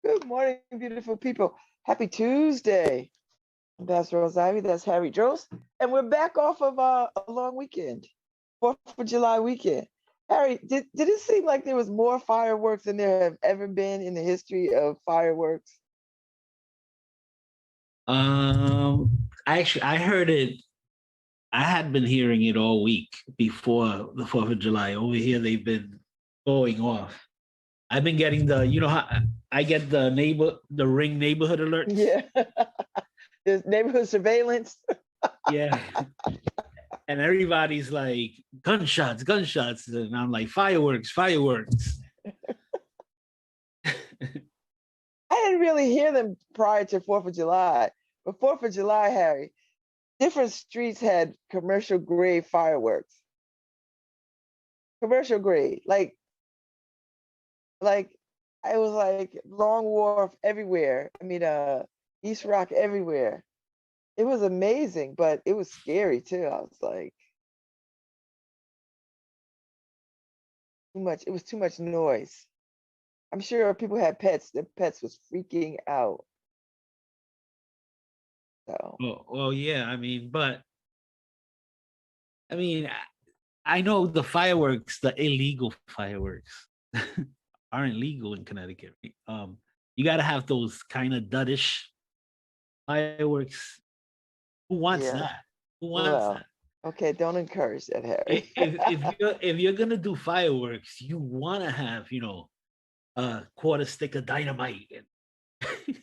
Good morning, beautiful people. Happy Tuesday. That's Rawls-Ivy. That's Harry Drost. And we're back off of a long weekend, 4th of July weekend. Harry, did it seem like there was more fireworks than there have ever been in the history of fireworks? I heard it. I had been hearing it all week before the 4th of July. Over here, they've been going off. I've been getting how I get the Ring neighborhood alerts. Yeah. There's neighborhood surveillance. Yeah. And everybody's like, gunshots, gunshots. And I'm like, fireworks, fireworks. I didn't really hear them prior to 4th of July. But 4th of July, Harry, different streets had commercial grade fireworks. Commercial grade. Like it was like Long Wharf everywhere. I mean, East Rock everywhere. It was amazing, but it was scary too. I was like, too much. It was too much noise. I'm sure people had pets. Their pets was freaking out. So Well, yeah. I know the fireworks, the illegal fireworks, aren't legal in Connecticut. Right? You got to have those kind of duddish fireworks. Who wants yeah. that? Who wants Well, that? okay, don't encourage that, Harry. If you're gonna do fireworks, you want to have a quarter stick of dynamite. And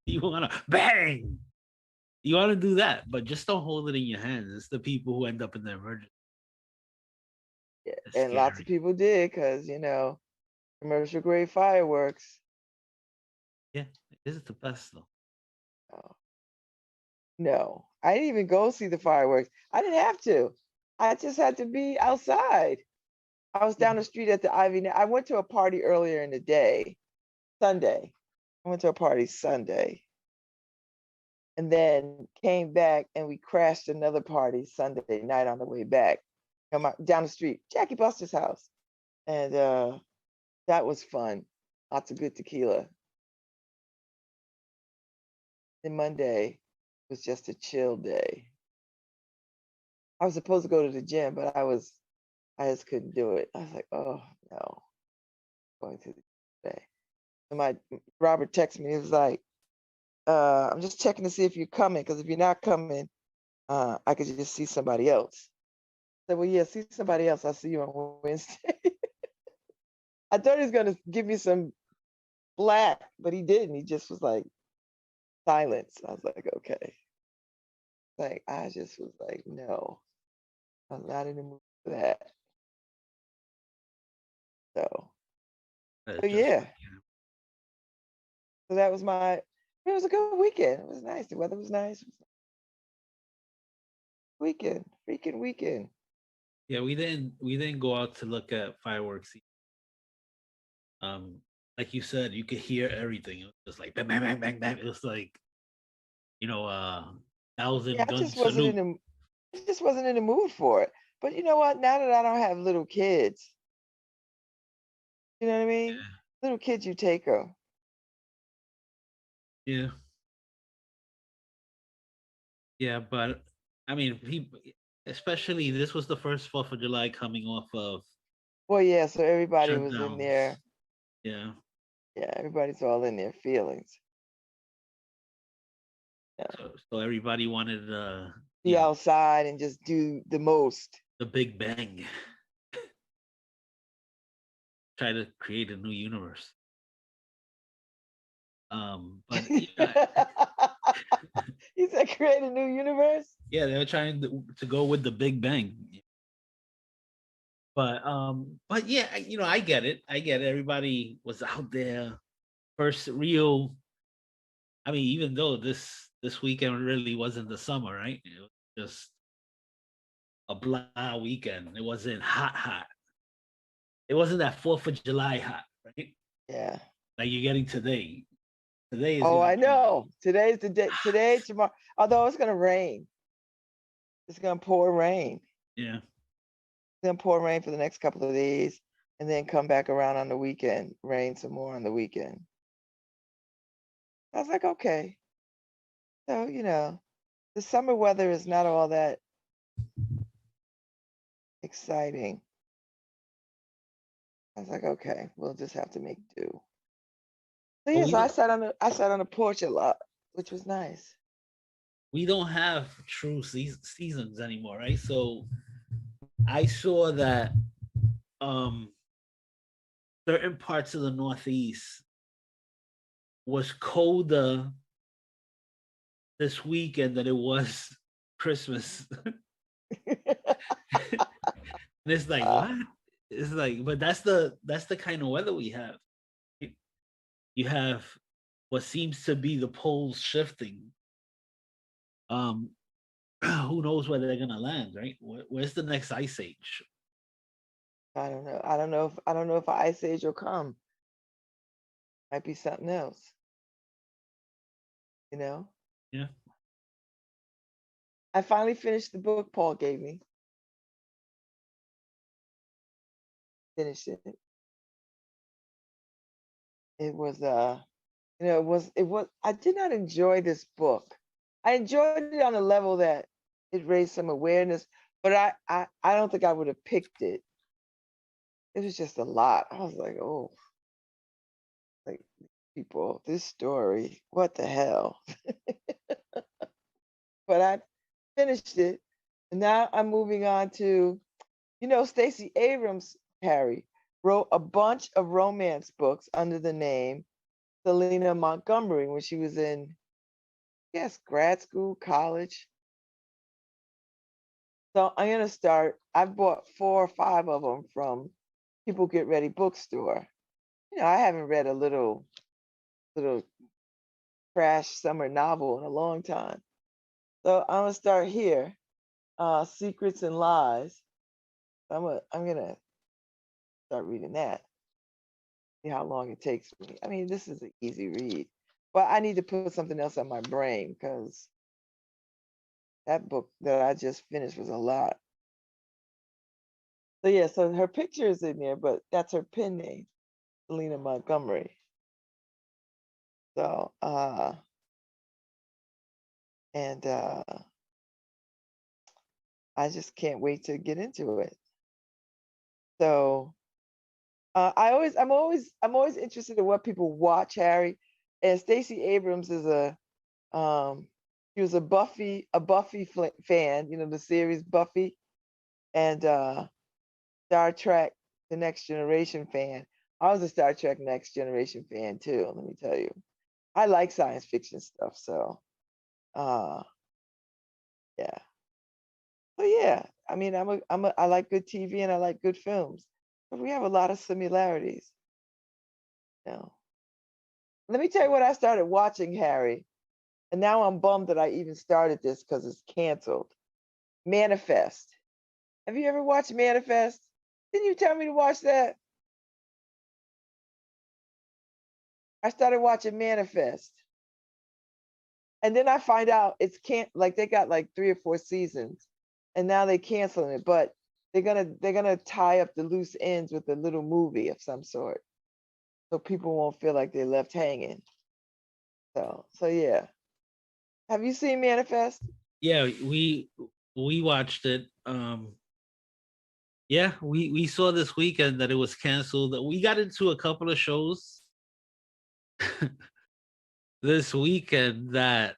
you want to bang. You want to do that, but just don't hold it in your hands. It's the people who end up in the emergency. Yeah, It's and lots of scary. people did because commercial grade fireworks. Yeah, it is the best though. Oh, no, I didn't even go see the fireworks. I didn't have to. I just had to be outside. I was down the street at the Ivy. I went to a party earlier in the day, Sunday. I went to a party Sunday and then came back and we crashed another party Sunday night on the way back down the street, Jackie Buster's house. And that was fun. Lots of good tequila. Then Monday was just a chill day. I was supposed to go to the gym, but I just couldn't do it. I was like, oh no, going to the gym today. And my Robert texted me. He was like, I'm just checking to see if you're coming, because if you're not coming, I could just see somebody else. I said, well, yeah, see somebody else. I'll see you on Wednesday. I thought he was gonna give me some black, but he didn't. He just was like silence. I was like, okay. Like I just was like, no, I'm not in the mood for that. So, That's so just yeah. So that was it was a good weekend. It was nice. The weather was nice. Weekend, freaking weekend. yeah. We didn't go out to look at fireworks. Um, like you said, you could hear everything. It was just like bang, bang, bang, bang, bang. It was like you know, uh, Yeah, thousand I gun just wasn't in salute. the I just wasn't in the mood for it. But you know what? Now that I don't have little kids, you know what I mean? Little kids, you take them. Yeah, yeah. But people, especially this was the first 4th of July coming off of Well, yeah. So everybody was in shutdowns. there. Yeah. Yeah, everybody's all in their feelings. Yeah, So everybody wanted be outside and just do the most. the Big Bang. Try to create a new universe. But yeah, He said, create a new universe. yeah, they were trying to go with the Big Bang. But yeah, I get it. I get it. Everybody was out there. First real. Even though this weekend really wasn't the summer, right? It was just a blah weekend. It wasn't hot, hot. It wasn't that 4th of July hot, right? Yeah. Like you're getting today. Today is Oh, gonna I be know. Today's the day. Today, tomorrow. Although it's gonna rain. It's gonna pour rain. yeah. It's gonna pour rain for the next couple of days, and then come back around on the weekend. Rain some more on the weekend. I was like, okay. So, the summer weather is not all that exciting. I was like, okay, we'll just have to make do. So But yeah, so I sat on the porch a lot, which was nice. we don't have true seasons anymore, right? So I saw that um certain parts of the Northeast was colder this weekend than it was Christmas. And it's like, Uh, what? It's like, but that's the kind of weather we have. You have what seems to be the poles shifting. Um, who knows where they're gonna land, right? Where's the next ice age? I don't know. I don't know if an ice age will come. Might be something else, you know? Yeah. I finally finished the book Paul gave me. Finished it. It was it was I did not enjoy this book. I enjoyed it on a level that it raised some awareness, but I don't think I would have picked it. It was just a lot. I was like, oh, like people, this story, what the hell? But I finished it, and now I'm moving on to, Stacey Abrams, Harry, wrote a bunch of romance books under the name Selena Montgomery when she was in, yes, grad school, college. So I'm gonna start. I've bought 4 or 5 of them from People Get Ready bookstore. I haven't read a little trash summer novel in a long time. So I'm gonna start here. Secrets and Lies. I'm gonna start reading that. See how long it takes me. I mean, this is an easy read, but I need to put something else on my brain because that book that I just finished was a lot. So yeah, so her picture is in there, but that's her pen name, Selena Montgomery. So and I just can't wait to get into it. So I'm always interested in what people watch, Harry. And Stacey Abrams is um she was a Buffy fan, the series Buffy, and Star Trek The Next Generation fan. I was a Star Trek Next Generation fan too, let me tell you. I like science fiction stuff, so uh yeah. But yeah, I mean, I like good TV and I like good films. But we have a lot of similarities. You know. Let me tell you what I started watching, Harry. And now I'm bummed that I even started this because it's canceled. Manifest. Have you ever watched Manifest? Didn't you tell me to watch that? I started watching Manifest. And then I find out it's can't like they got like 3 or 4 seasons and now they canceling it, but they're gonna tie up the loose ends with a little movie of some sort. So people won't feel like they're left hanging. So yeah. Have you seen Manifest? Yeah, we watched it. Yeah, we saw this weekend that it was canceled. We got into a couple of shows this weekend that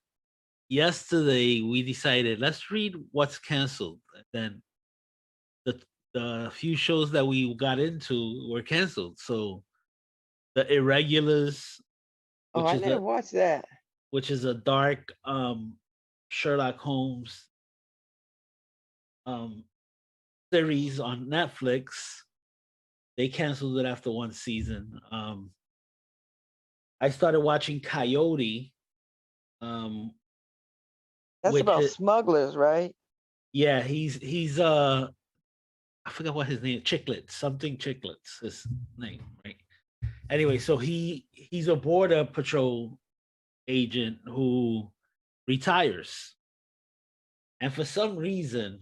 yesterday we decided let's read what's canceled. And then the the few shows that we got into were canceled. So the Irregulars, Oh, which I is never a watched that. dark Sherlock Holmes um series on Netflix. They canceled it after 1 season. I started watching Coyote, um, That's which about is smugglers, right? yeah, he's I forgot what his name, Chicklets, something Chicklets, his name, right? Anyway, so he's a border patrol agent who retires, and for some reason,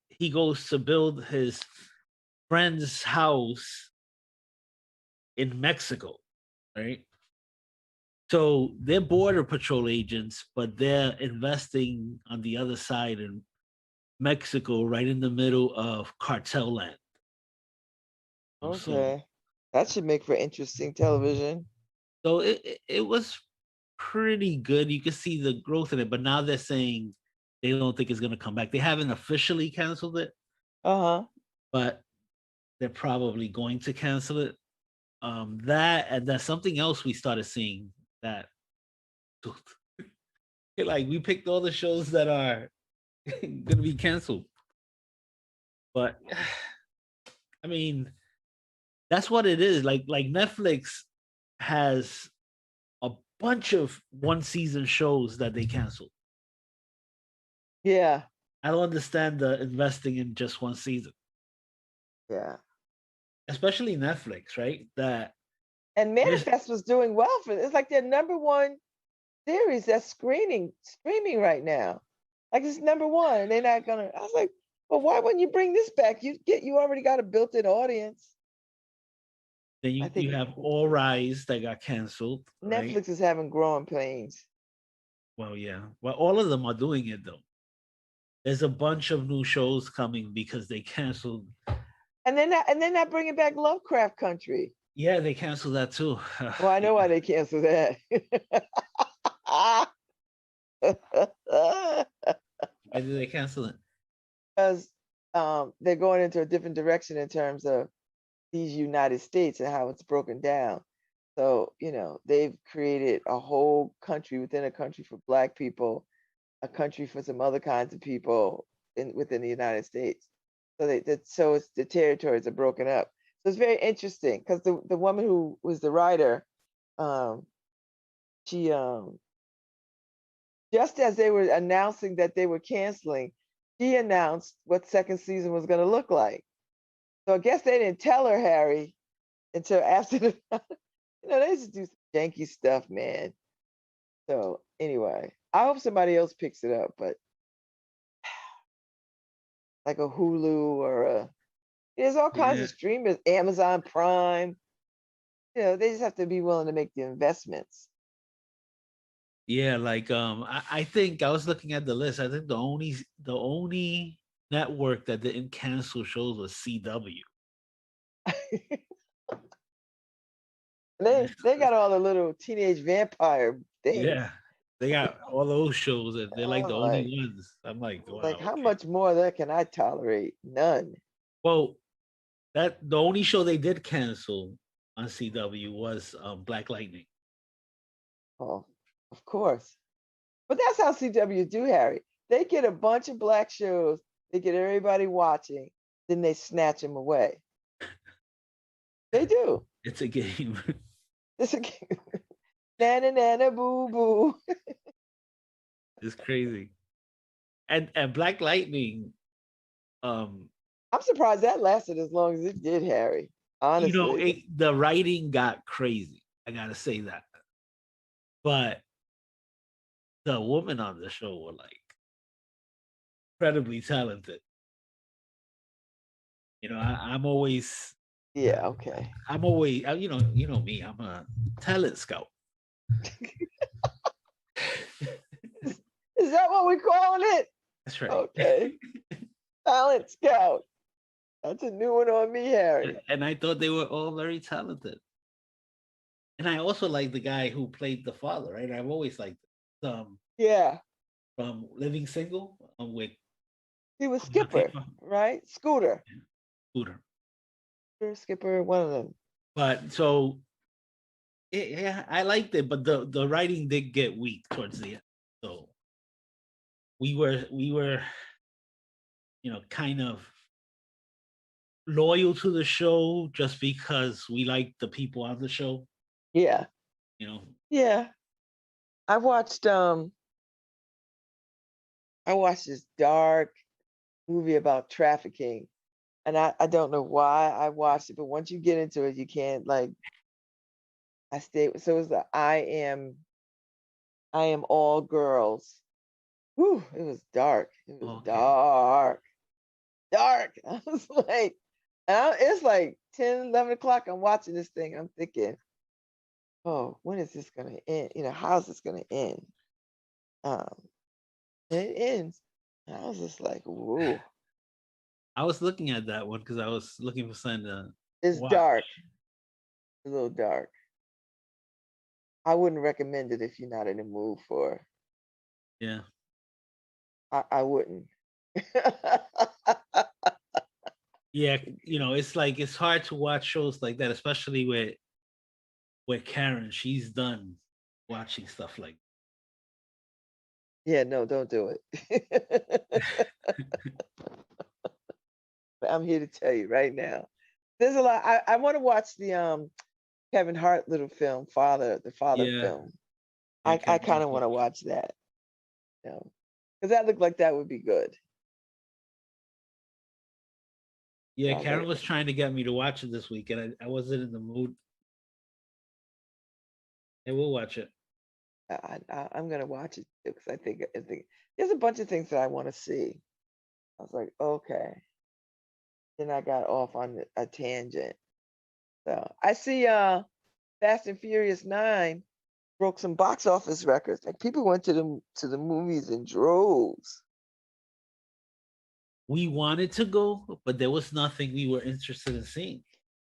he goes to build his friend's house in Mexico, right? So they're border patrol agents, but they're investing on the other side in Mexico, right in the middle of cartel land. So, Okay. That should make for interesting television. so it was pretty good. You can see the growth in it, but now they're saying they don't think it's going to come back. They haven't officially canceled it, Uh-huh. but they're probably going to cancel it. That and then something else we started seeing that like we picked all the shows that are going to be canceled, but I mean that's what it is. Like Netflix has a bunch of one season shows that they canceled. Yeah. I don't understand the investing in just one season, Yeah. especially Netflix, right? That And there's Manifest was doing well for it. It's like their number one series that's streaming right now. Like it's number one, and they're not gonna. I was like, well, why wouldn't you bring this back? You already got a built-in audience. then I you think have All Rise that got canceled, right? Netflix is having growing pains. Well, yeah. Well, all of them are doing it though. There's a bunch of new shows coming because they canceled. And they're not bringing back Lovecraft Country. Yeah, they canceled that too. Well, I know why they canceled that. Why did they cancel it? Because they're going into a different direction in terms of these United States and how it's broken down. So, they've created a whole country within a country for Black people, a country for some other kinds of people within the United States. So it's the territories are broken up. So it's very interesting because the woman who was the writer, um, she just as they were announcing that they were canceling, she announced what second season was going to look like. So I guess they didn't tell her, Harry, until after the. They used to do some janky stuff, man. So anyway, I hope somebody else picks it up, but like a Hulu or there's all kinds Yeah. of streamers, Amazon Prime. They just have to be willing to make the investments. Yeah, like I think I was looking at the list. I think the only network that didn't cancel shows was CW. They got all the little teenage vampire things. Yeah, they got all those shows and they're like I'm the only like, ones. I'm like, wow, how okay. much more of that can I tolerate? None. Well, that the only show they did cancel on CW was Black Lightning. Oh, of course. But that's how CW do, Harry. They get a bunch of Black shows, they get everybody watching, then they snatch them away. They do. It's a game. It's a nana nana boo boo. It's crazy. And Black Lightning, um, I'm surprised that lasted as long as it did, Harry. Honestly. the writing got crazy. I gotta say that. But the women on the show were like incredibly talented. I'm always, Yeah, okay. you know me. I'm a talent scout. Is that what we're calling it? That's right. Okay. Talent scout. That's a new one on me, Harry. And I thought they were all very talented. And I also like the guy who played the father, right? I've always liked Yeah. from Living Single with He was Skipper, right? Scooter. Scooter. Skipper, one of them. But so yeah, I liked it, but the writing did get weak towards the end. So we were kind of loyal to the show just because we liked the people on the show. Yeah. Yeah. I watched this dark movie about trafficking, and I don't know why I watched it, but once you get into it, you can't I stayed. So it was the I am all girls. Whew, it was dark. It was Okay. dark. Dark. I was like, it's like 10, 11 o'clock. I'm watching this thing. I'm thinking, oh, when is this gonna end? How's this gonna end? Um, and it ends. And I was just like, whoa, I was looking at that one because I was looking for something to it's watch. dark, a little dark. I wouldn't recommend it if you're not in the mood for. Yeah. I wouldn't. Yeah, it's like it's hard to watch shows like that, especially with Karen. She's done watching stuff like Yeah, no, don't do it. But I'm here to tell you right now. There's a lot. I want to watch the Kevin Hart little film, the father yeah, film. yeah, I Karen kind of want to watch that. Because that looked like that would be good. yeah, I was Karen like, was trying to get me to watch it this week, and I wasn't in the mood. I will watch it. I'm gonna watch it too because I think there's a bunch of things that I want to see. I was like, okay. Then I got off on a tangent. So I see Fast and Furious 9 broke some box office records. Like people went to the movies in droves. We wanted to go, but there was nothing we were interested in seeing.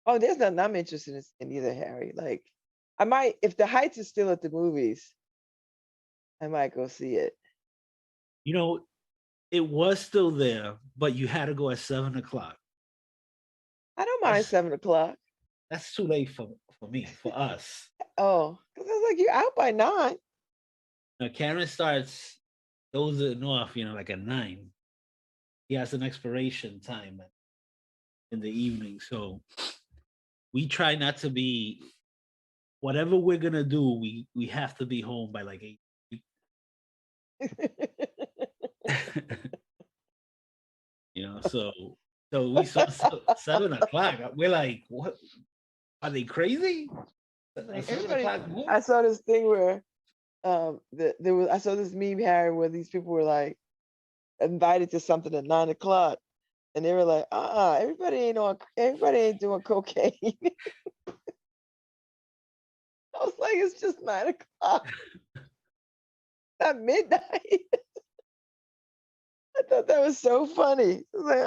Oh, there's nothing I'm interested in either, Harry. Like I might, if the Heights is still at the movies, I might go see it. You know, it was still there, but you had to go at 7 o'clock. I don't mind That's 7 o'clock. that's too late for me, for us. Oh, because I was like, you're out by 9. Now Karen starts those off, like at 9. He has an expiration time in the evening. So we try not to be whatever we're gonna do, we have to be home by like 8. So we saw 7 o'clock. We're like, what are they crazy? A Like seven everybody, o'clock movie? I saw this thing where I saw this meme, Harry, where these people were like invited to something at 9 o'clock, and they were like, everybody ain't doing cocaine. I was like, it's just 9 o'clock, not midnight. I thought that was so funny. I was like,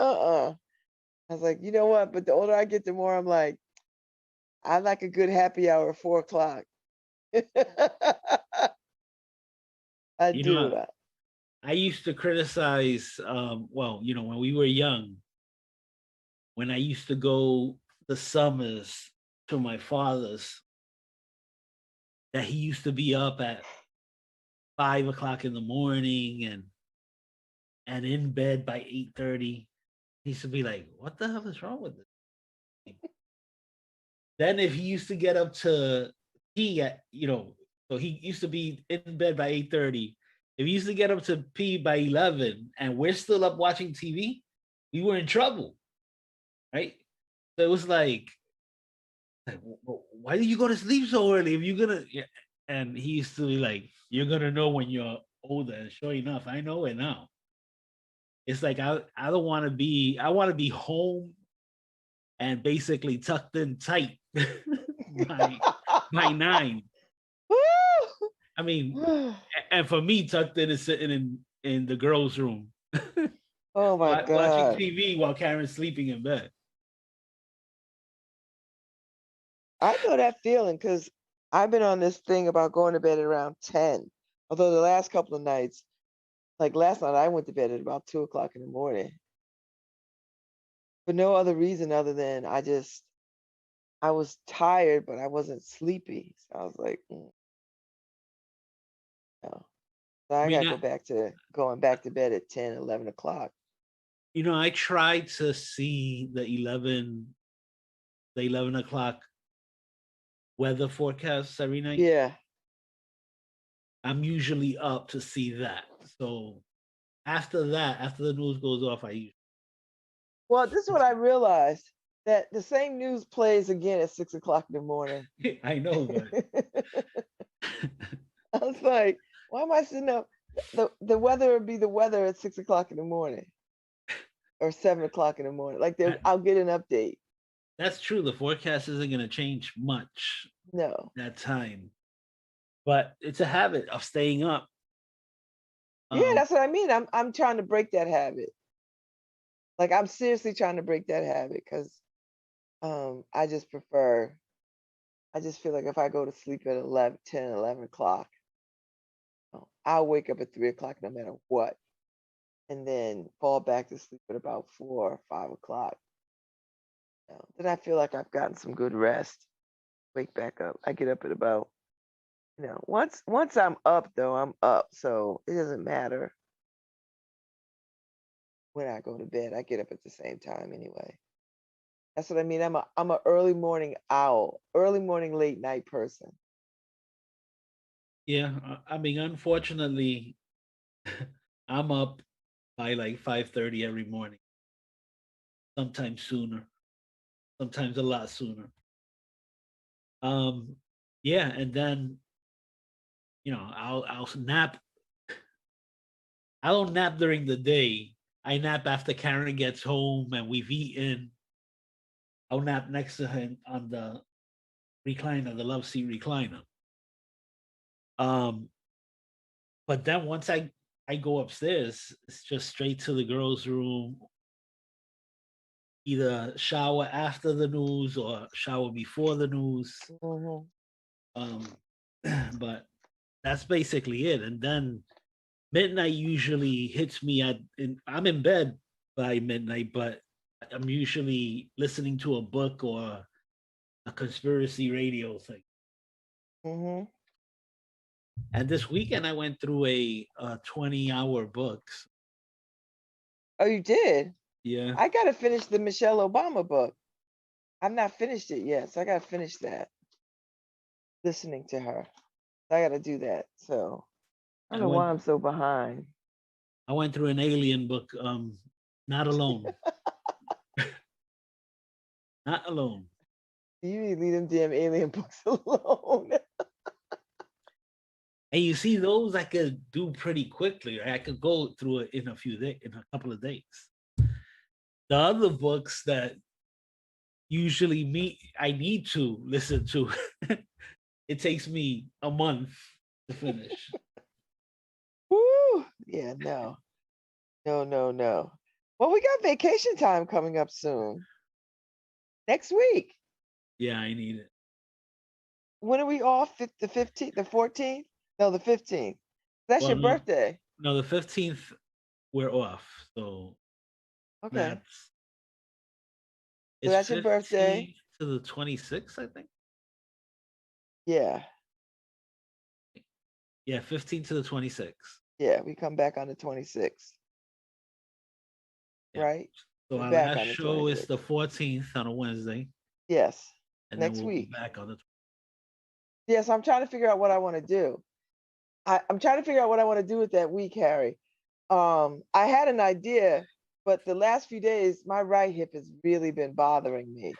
I was like, you know what? But the older I get, the more I'm like, I like a good happy hour, 4 o'clock. I You know, do. I used to criticize when we were young, when I used to go the summers to my father's, that he used to be up at 5 o'clock in the morning and in bed by 8:30. He used to be like, what the hell is wrong with this? Then if he used to get up to pee so he used to be in bed by 8:30. If he used to get up to pee by 11 and we're still up watching TV, we were in trouble, right? So it was like, why do you go to sleep so early if you're gonna? Yeah. And he used to be like, you're gonna know when you're older. And sure enough, I know it now. It's like I don't want to be. I want to be home and basically tucked in tight by by 9. I mean, and for me, tucked in is sitting in the girls' room, Oh my watching God. TV while Karen's sleeping in bed. I know that feeling because I've been on this thing about going to bed at around 10. Although the last couple of nights, like last night, I went to bed at about 2 o'clock in the morning for no other reason other than I was tired, but I wasn't sleepy. So I was like, no. So I I mean, gotta go back to going back to bed at 10, 11 o'clock. I tried to see the 11 o'clock weather forecasts every night. Yeah. I'm usually up to see that. So after that, after the news goes off, Well, this is what I realized that the same news plays again at 6 o'clock in the morning. I know, but I was like, why am I sitting up? The weather would be the weather at 6 o'clock in the morning or 7 o'clock in the morning. Like I, I'll get an update. that's true. The forecast isn't going to change much No. that time, but it's a habit of staying up. Yeah, Um, that's what I mean. I'm trying to break that habit. Like I'm seriously trying to break that habit because I just prefer. I just feel like if I go to sleep at 11, 10, 11 o'clock, I'll wake up at 3 o'clock no matter what, and then fall back to sleep at about 4 or 5 o'clock. Then I feel like I've gotten some good rest. Wake back up. I get up at about, once I'm up though, I'm up. So it doesn't matter when I go to bed. I get up at the same time anyway. That's what I mean. I'm a early morning owl, early morning, late night person. yeah, I mean, unfortunately, I'm up by like 5:30 every morning. Sometimes sooner, sometimes a lot sooner. Um, yeah, and then I'll nap. I don't nap during the day. I nap after Karen gets home and we've eaten. I'll nap next to her on the recliner, the love seat recliner. Um, but then once I go upstairs, it's just straight to the girls' room, either shower after the news or shower before the news. Hmm. Um, but that's basically it. And then midnight usually hits me I'm in bed by midnight, but I'm usually listening to a book or a conspiracy radio thing. Hmm. And this weekend I went through a 20-hour books. Oh, you did? Yeah. I gotta finish the Michelle Obama book. I've not finished it yet, so I gotta finish that. Listening to her, I gotta do that. So I don't I know why went I'm so behind. I went through an alien book, not alone. Not alone. You need to leave them damn alien books alone. And you see those I could do pretty quickly. I could go through it in a few days, in a couple of days. The other books that usually I need to listen to, it takes me a month to finish. Woo! Yeah, no, no, no, no. Well, we got vacation time coming up soon. Next week. Yeah, I need it. When are we off? The 15th, the 14th? No, the 15th. That's Well, your no, birthday. no, the 15th we're off. So Okay. that's So it's that's your birthday. 15th to the 26th, I think. Yeah. Yeah, 15th to the 26th. Yeah. We come back on the 26th, Yeah. right? So We're our back last on the show is 26th. the 14th on a Wednesday, Yes. and then Next we'll be week. back on the. Yes, I'm trying to figure out what I want to do. I'm trying to figure out what I want to do with that week, Harry. I had an idea, but the last few days, my right hip has really been bothering me.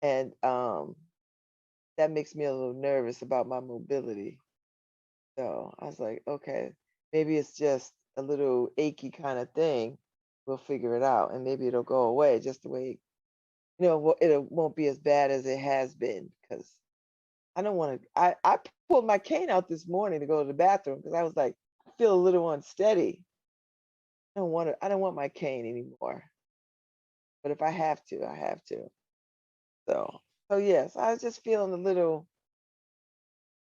And that makes me a little nervous about my mobility. So I was like, okay, maybe it's just a little achy kind of thing. We'll figure it out, and maybe it'll go away just the way, it won't be as bad as it has been. Because I don't want to. I pulled my cane out this morning to go to the bathroom because I was like, I feel a little unsteady. I don't want to. I don't want my cane anymore. But if I have to, I have to. So yes, I was just feeling a little.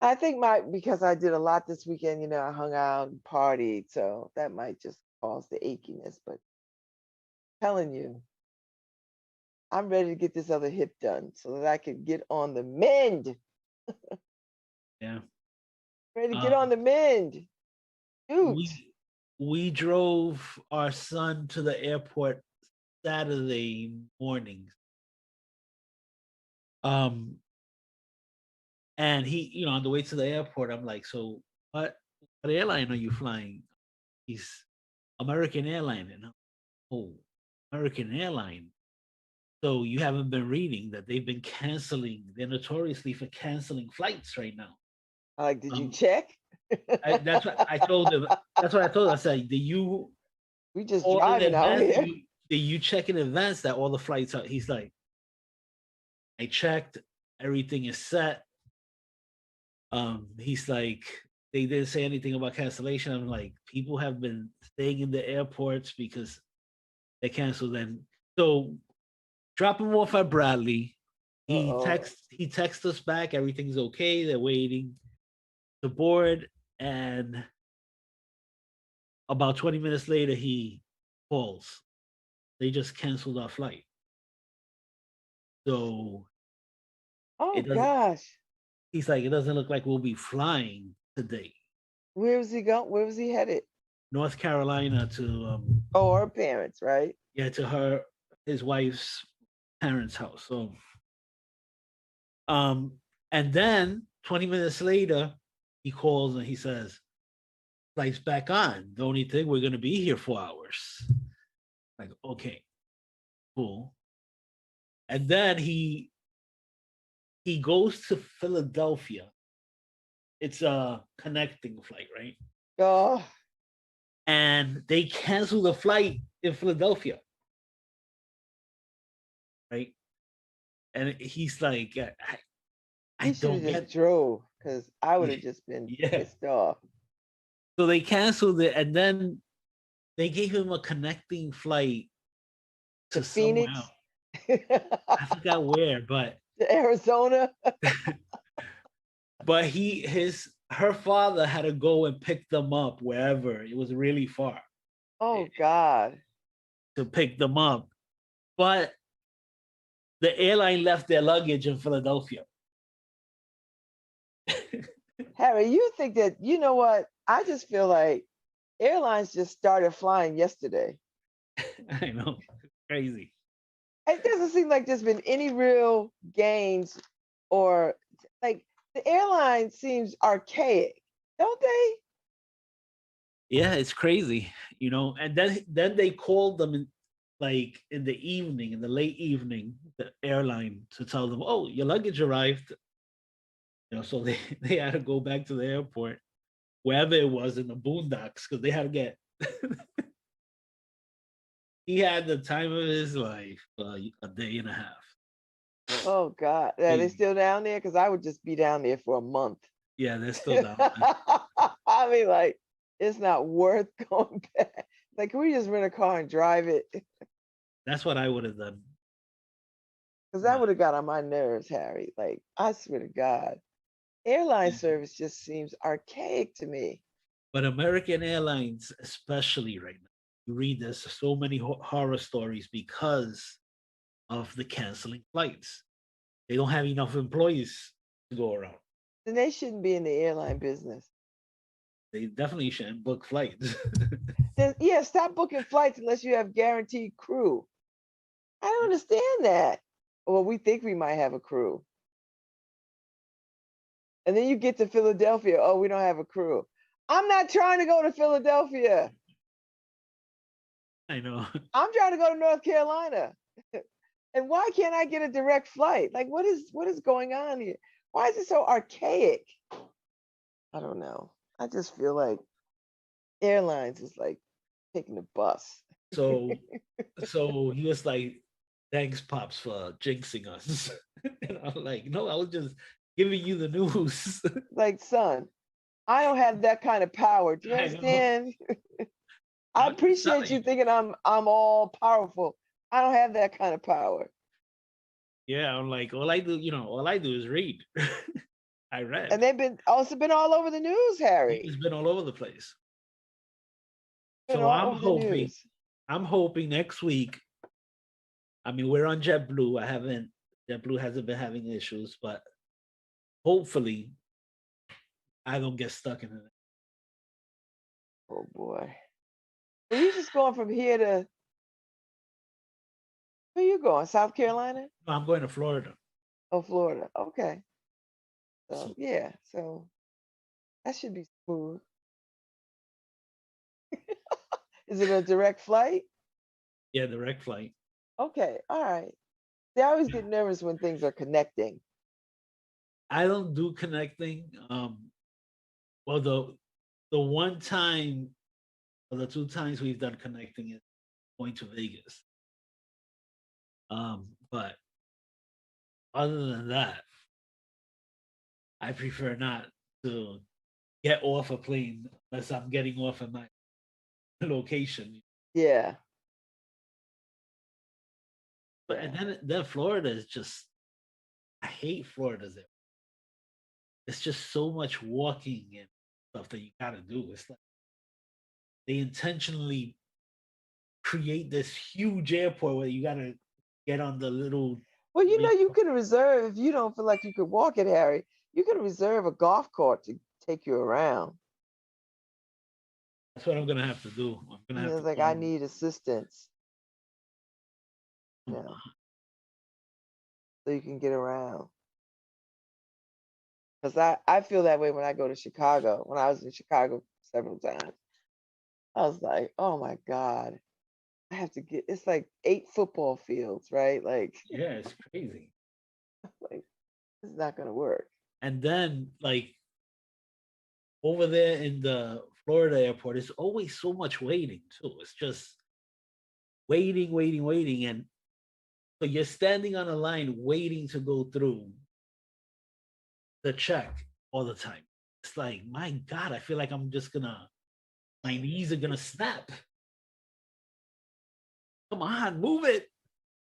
I think because I did a lot this weekend, I hung out and partied, so that might just cause the achiness. But telling you, I'm ready to get this other hip done so that I can get on the mend. Yeah. Ready to get on Um, the mend. Shoot. we drove our son to the airport Saturday morning. Um, and he, on the way to the airport, I'm like, so what airline are you flying? He's American Airline, and oh, American Airline. So you haven't been reading that they've been canceling. They're notoriously for canceling flights right now. Like, did you Um, check? that's what I told him. That's what I told him. I said, "Do you We just call in driving out advance? here. Do you check in advance that all the flights are?" He's like, I checked, everything is set. He's like, they didn't say anything about cancellation. I'm like, people have been staying in the airports because they canceled. Then so drop him off at Bradley. Uh-oh. He texts us back, everything's okay, they're waiting to board, and about 20 minutes later he calls. They just canceled our flight. So Oh it doesn't gosh. he's like, it doesn't look like we'll be flying today. Where was he going? Where was he headed? North Carolina to Oh, her parents, right? to his wife's parents' house. So and then 20 minutes later, he calls and he says, flight's back on. The only thing, we're gonna be here 4 hours. Like, okay, cool. And then he goes to Philadelphia. It's a connecting flight, right? Oh, And they cancel the flight in Philadelphia, right? And he's like, I he should have don't just get. drove because I would have just been Yeah. pissed off. So they canceled it, and then they gave him a connecting flight To to somewhere Phoenix, else. I forgot where, but to Arizona. her father had to go and pick them up wherever. It was really far Oh God. to pick them up. But the airline left their luggage in Philadelphia. Harry, you think that, you know what? I just feel like airlines just started flying yesterday. I know. It's crazy. It doesn't seem like there's been any real gains, or like the airline seems archaic, don't they? Yeah, it's crazy, And then they called them in the evening, in the late evening, the airline, to tell them, "Oh, your luggage arrived." So they they had to go back to the airport, wherever it was in the boondocks, because they had to get. He had the time of his life, a day and a half. Oh God. Are they still down there? Because I would just be down there for a month. Yeah, they're still down there. I mean, like, it's not worth going back. Like, can we just rent a car and drive it? That's what I would have done. Because that But would have got on my nerves, Harry. Like, I swear to God, airline yeah. service just seems archaic to me. But American Airlines, especially right now, you read there's so many horror stories because of the canceling flights. They don't have enough employees to go around. Then they shouldn't be in the airline business. They definitely shouldn't book flights. Then, yeah, stop booking flights unless you have guaranteed crew. I don't understand that. Well, we think we might have a crew. And then you get to Philadelphia. Oh, we don't have a crew. I'm not trying to go to Philadelphia. I know. I'm trying to go to North Carolina. And why can't I get a direct flight? Like, what is going on here? Why is it so archaic? I don't know. I just feel like airlines is like taking the bus. So so he was like, thanks, Pops, for jinxing us. And I'm like, no, I was just giving you the news. Like, son, I don't have that kind of power. Do you I know. understand? I I'm just appreciate telling you you. thinking I'm all powerful. I don't have that kind of power. Yeah, I'm like, all I do is read. I And read. they've been also been all over the news, Harry. He's been all over the place. Been So all over the news. I'm hoping next week. I mean, we're on JetBlue. JetBlue hasn't been having issues, but hopefully I don't get stuck in it. Oh boy. Well, you just going from here to where you going? South Carolina? No, I'm going to Florida. Oh, Florida. Okay. So So yeah, so that should be smooth. Is it a direct flight? yeah, direct flight. Okay, all right. They always Yeah. get nervous when things are connecting. I don't do connecting. Well, the one time or the two times we've done connecting is going to Vegas. But other than that, I prefer not to get off a plane unless I'm getting off at my location. Yeah. But and then Florida is just, I hate Florida's there. It's just so much walking and stuff that you gotta do. It's like they intentionally create this huge airport where you gotta get on the little. Well, you can reserve if you don't feel like you could walk it, Harry. You can reserve a golf cart to take you around. That's what I'm gonna have to do. I'm gonna have It's to like I call. need assistance, you know, so you can get around. Because I feel that way when I go to Chicago. When I was in Chicago several times, I was like, oh my God, I have to get, it's like 8 football fields, right? Yeah, it's crazy. Like it's not gonna work. And then like over there in the Florida airport, it's always so much waiting too. It's just waiting, waiting, waiting. And so you're standing on a line waiting to go through the check all the time. It's like, my God, I feel like my knees are gonna snap. Come on, move it.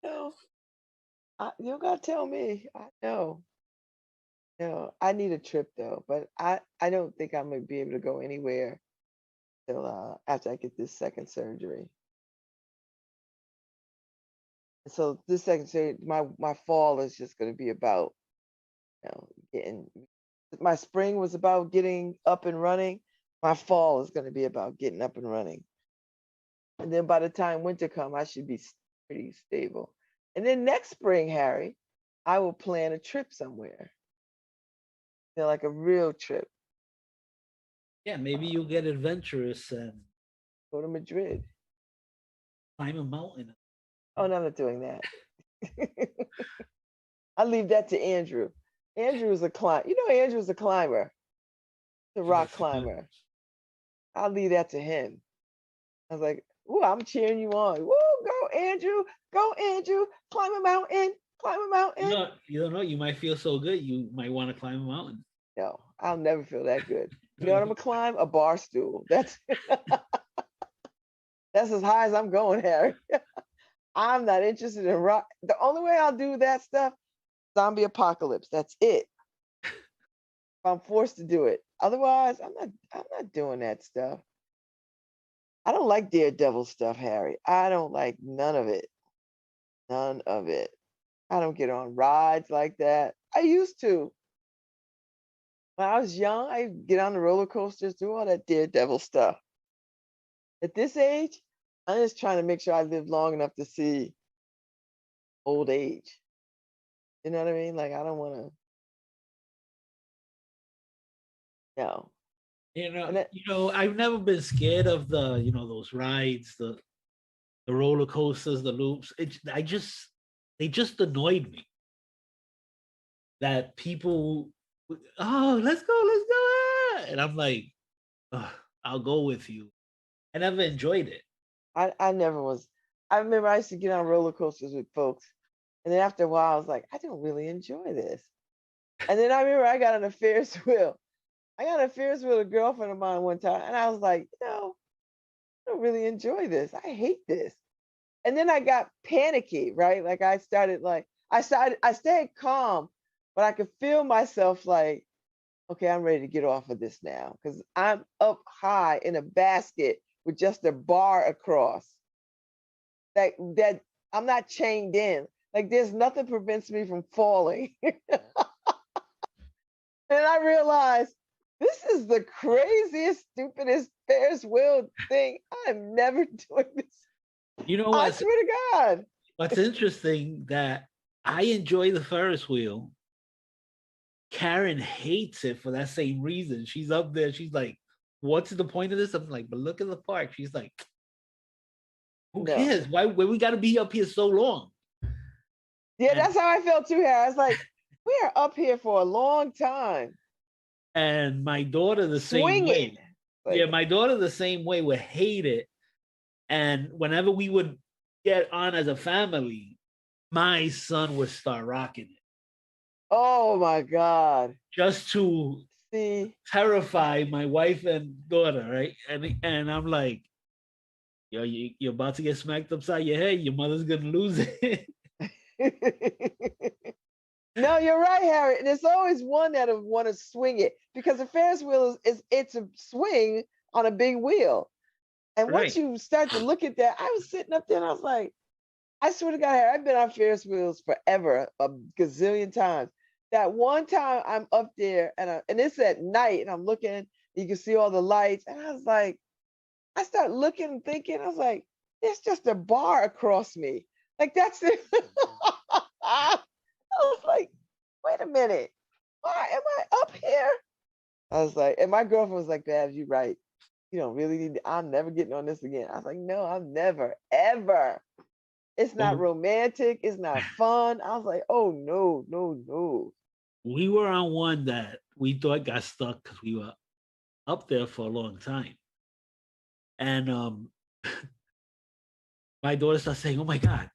No, you don't gotta tell me. I know. No, I need a trip though, but I don't think I'm gonna be able to go anywhere till after I get this second surgery. So this second surgery, my fall is just gonna be about getting. My spring was about getting up and running. My fall is gonna be about getting up and running. And then by the time winter come, I should be pretty stable. And then next spring, Harry, I will plan a trip somewhere. Like a real trip. Yeah, maybe you'll get adventurous and Go to Madrid. climb a mountain. Oh, no, I'm not doing that. I leave that to Andrew. Andrew is a climber. Andrew's a climber, the rock climber. I'll leave that to him. I was like, "Ooh, I'm cheering you on. Woo, go Andrew, go Andrew, climb a mountain, climb a mountain." You don't know. You might feel so good. You might want to climb a mountain. No, I'll never feel that good. You know what I'm gonna climb? A bar stool. That's that's as high as I'm going, Harry. I'm not interested in rock. The only way I'll do that stuff, zombie apocalypse. That's it. If I'm forced to do it. Otherwise, I'm not doing that stuff. I don't like daredevil stuff, Harry. I don't like none of it. None of it. I don't get on rides like that. I used to. When I was young, I get on the roller coasters, do all that daredevil stuff. At this age, I'm just trying to make sure I live long enough to see old age. You know what I mean? Like I don't want to. No. And that, I've never been scared of those rides, the roller coasters, the loops. They just annoyed me. That people, oh, let's go, and I'm like, "Ugh, I'll go with you. I never enjoyed it. I never was. I remember I used to get on roller coasters with folks, and then after a while, I was like, I don't really enjoy this. And then I remember I got on a Ferris wheel. I got on a Ferris wheel with a girlfriend of mine one time, and I was like, I don't really enjoy this. I hate this. And then I got panicky, right? Like I stayed calm, but I could feel myself like, okay, I'm ready to get off of this now because I'm up high in a basket with just a bar across. That I'm not chained in. Like there's nothing prevents me from falling. And I realized this is the craziest, stupidest Ferris wheel thing. I'm never doing this. You know I what? swear to God. What's interesting that I enjoy the Ferris wheel. Karen hates it for that same reason. She's up there. She's like, "What's the point of this?" I'm like, "But look at the park." She's like, "Who No. cares? Why we got to be up here so long?" Yeah, that's how I felt too, Harry. I was like, we are up here for a long time. And my daughter the same way. Like, Yeah, my daughter the same way would hate it. And whenever we would get on as a family, my son would start rocking it. Oh my God. just to See? terrify my wife and daughter, right? And I'm like, yo, you're about to get smacked upside your head. Your mother's gonna lose it. No, you're right, Harry. There's always one that'll want to swing it because the Ferris wheel it's a swing on a big wheel. And once Right. you start to look at that, I was sitting up there and I was like, I swear to God, Harry, I've been on Ferris wheels forever, a gazillion times. That one time I'm up there and it's at night and I'm looking, you can see all the lights, and I was like, I start looking and thinking, I was like, there's just a bar across me. Like that's it. I was like, wait a minute. Why am I up here? I was like, and my girlfriend was like, Babz, you're right. You don't really need I'm never getting on this again. I was like, no, I'm never, ever. It's not Well, romantic. It's not fun. I was like, oh no, no, no. we were on one that we thought got stuck because we were up there for a long time. And my daughter starts saying, "Oh my God,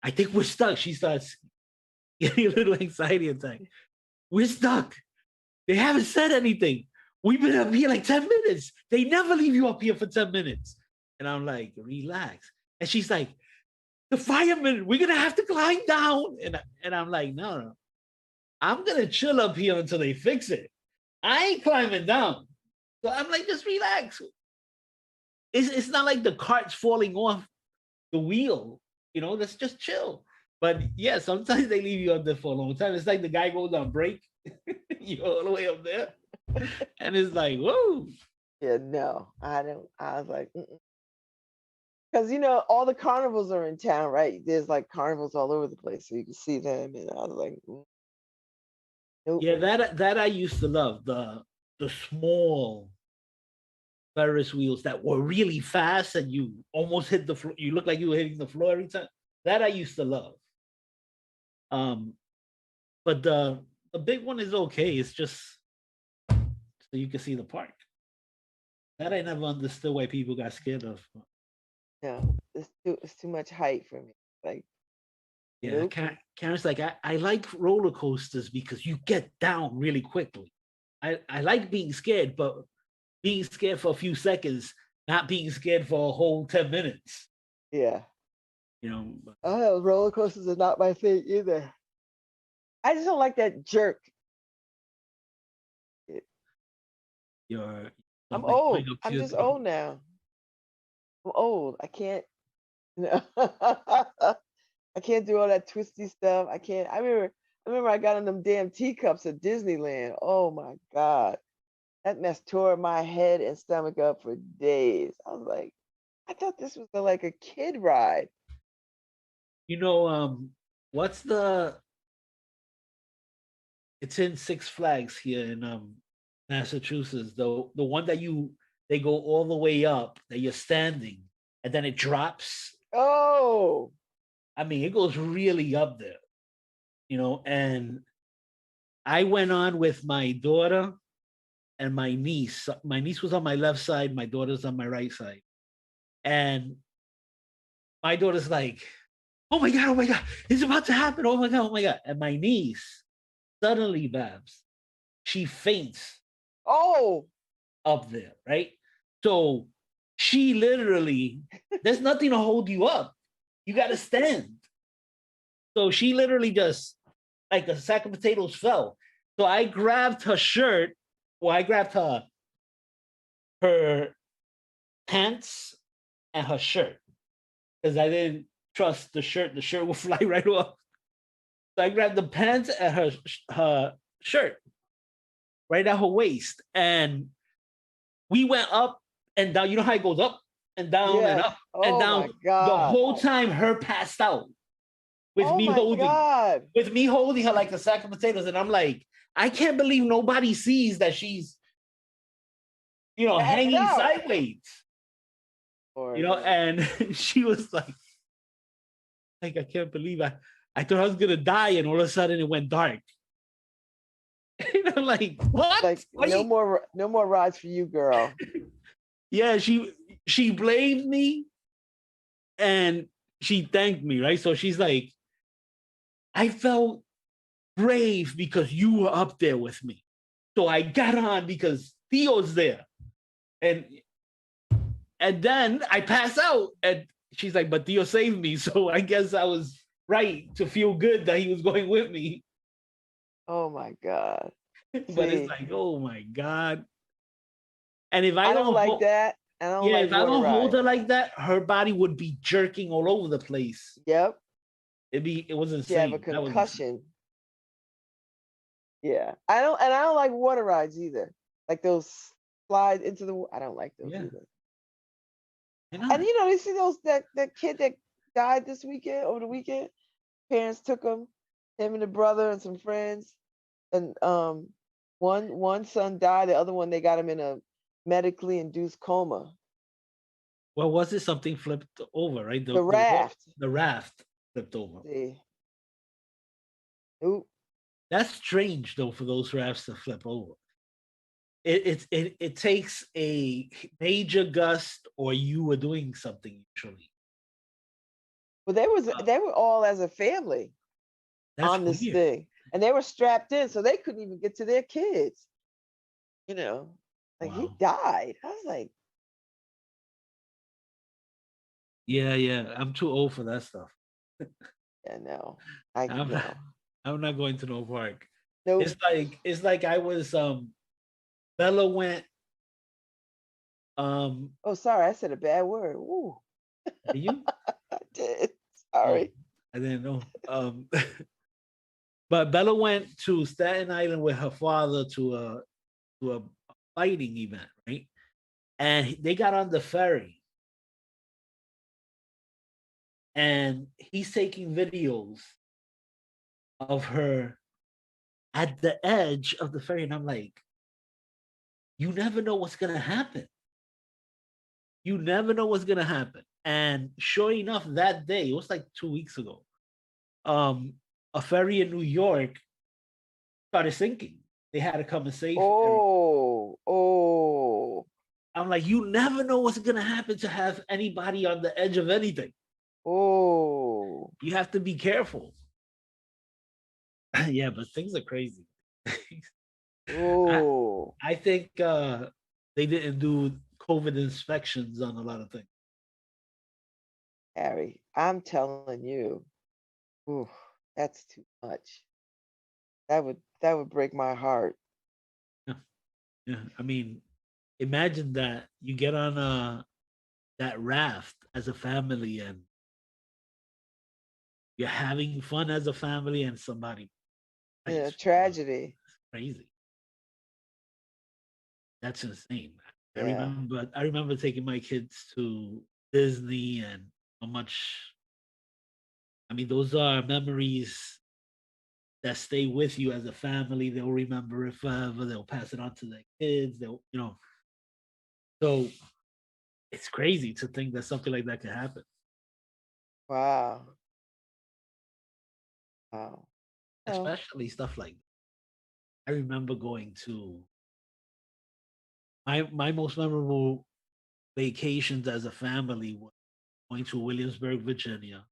I think we're stuck." She starts getting a little anxiety attack. We're stuck. They haven't said anything. We've been up here like 10 minutes. They never leave you up here for 10 minutes. And I'm like, relax. And she's like, the firemen, we're gonna have to climb down. And I'm like, no. I'm gonna chill up here until they fix it. I ain't climbing down. So I'm like, just relax. It's not like the cart's falling off the wheel, let's just chill. But yeah, sometimes they leave you up there for a long time. It's like the guy goes on break, you're all the way up there. And it's like, whoa. Yeah, no, I don't. I was like, because all the carnivals are in town, right? There's like carnivals all over the place, so you can see them. And I was like, nope. Yeah, that I used to love the small Ferris wheels that were really fast and you almost hit the floor. You look like you were hitting the floor every time. That I used to love. But the big one is okay. It's just so you can see the park. That I never understood why people got scared of. No, it's too much height for me. Like, Yeah, nope. Karen's like, I like roller coasters because you get down really quickly. I like being scared, but being scared for a few seconds, not being scared for a whole 10 minutes. Yeah. But, Oh, roller coasters are not my thing either. I just don't like that jerk. I'm something going old. up to I'm your just throat. old now. I'm old. I can't. I can't do all that twisty stuff. I can't. I remember I got on them damn teacups at Disneyland. Oh my God. That mess tore my head and stomach up for days. I was like, I thought this was like a kid ride. What's the it's in Six Flags here in Massachusetts, the one that they go all the way up, that you're standing, and then it drops. Oh, I mean, it goes really up there, and I went on with my daughter and my niece. My niece was on my left side, my daughter's on my right side. And my daughter's like, oh my God, it's about to happen. Oh my God. And my niece, suddenly, Babz, she faints oh, up there, right? So she literally, there's nothing to hold you up. You got to stand. So she literally just, like a sack of potatoes, fell. So I grabbed her shirt, I grabbed her pants and her shirt because I didn't trust the shirt. The shirt would fly right off. So I grabbed the pants and her shirt right at her waist, and we went up and down. You know how it goes up and down and yeah. up and Oh my down. The God. whole time, her passed out with Oh me my holding God. her like a sack of potatoes, and I'm like, I can't believe nobody sees that she's Passed hanging out. sideways. Or And she was like, I can't believe I thought I was gonna die, and all of a sudden it went dark. And I'm like, what? like no more rides for you, girl. Yeah, she blamed me and she thanked me, right? So she's like, I felt brave because you were up there with me. So I got on because Theo's there. And then I pass out. And she's like, but Theo saved me. So I guess I was right to feel good that he was going with me. Oh my God. But it's See, like, oh my God. And if I I don't don't like hold, that. I don't yeah, like if I water don't hold rides. her like that, her body would be jerking all over the place. Yep. It was She have a insane. That was insane. concussion. Yeah. I don't like water rides either. Like those slides into the I don't like those Yeah. either. Why And not? you see those that kid that died this weekend over the weekend? Parents took him and the brother and some friends. And one son died, the other one they got him in a medically induced coma. Well, was it something flipped over, right? The raft. The raft flipped over. See. Oop. That's strange though for those rafts to flip over. It takes a major gust or you were doing something usually. Well, they were all as a family That's on this weird. thing. And they were strapped in, so they couldn't even get to their kids. You know, like he Wow. died. I was like, Yeah. I'm too old for that stuff. yeah, no. I I'm no. I'm not going to no park. Nope. It's like I was Bella went Oh, sorry, I said a bad word. Ooh, are you? I did. Oh, Sorry. I didn't know. But Bella went to Staten Island with her father to a fighting event, right? And they got on the ferry, and he's taking videos of her at the edge of the ferry, and I'm like, you never know what's gonna happen. You never know what's gonna happen. And sure enough, that day, it was like 2 weeks ago, a ferry in New York started sinking. They had to come and save everyone. Oh. I'm like, you never know what's gonna happen to have anybody on the edge of anything. Oh. You have to be careful. Yeah, but things are crazy. I, Oh. I think they didn't do COVID inspections on a lot of things. Harry, I'm telling you. Ooh, that's too much. That would break my heart. Yeah, yeah. I mean, imagine that you get on that raft as a family and you're having fun as a family and somebody Yeah, dies. tragedy. It's crazy. That's insane. Yeah. I remember taking my kids to Disney and how much I mean those are memories that stay with you as a family. They'll remember it forever. They'll pass it on to their kids. So it's crazy to think that something like that can happen. Wow. Wow. Oh. Especially stuff like I remember going to my most memorable vacations as a family was going to Williamsburg, Virginia,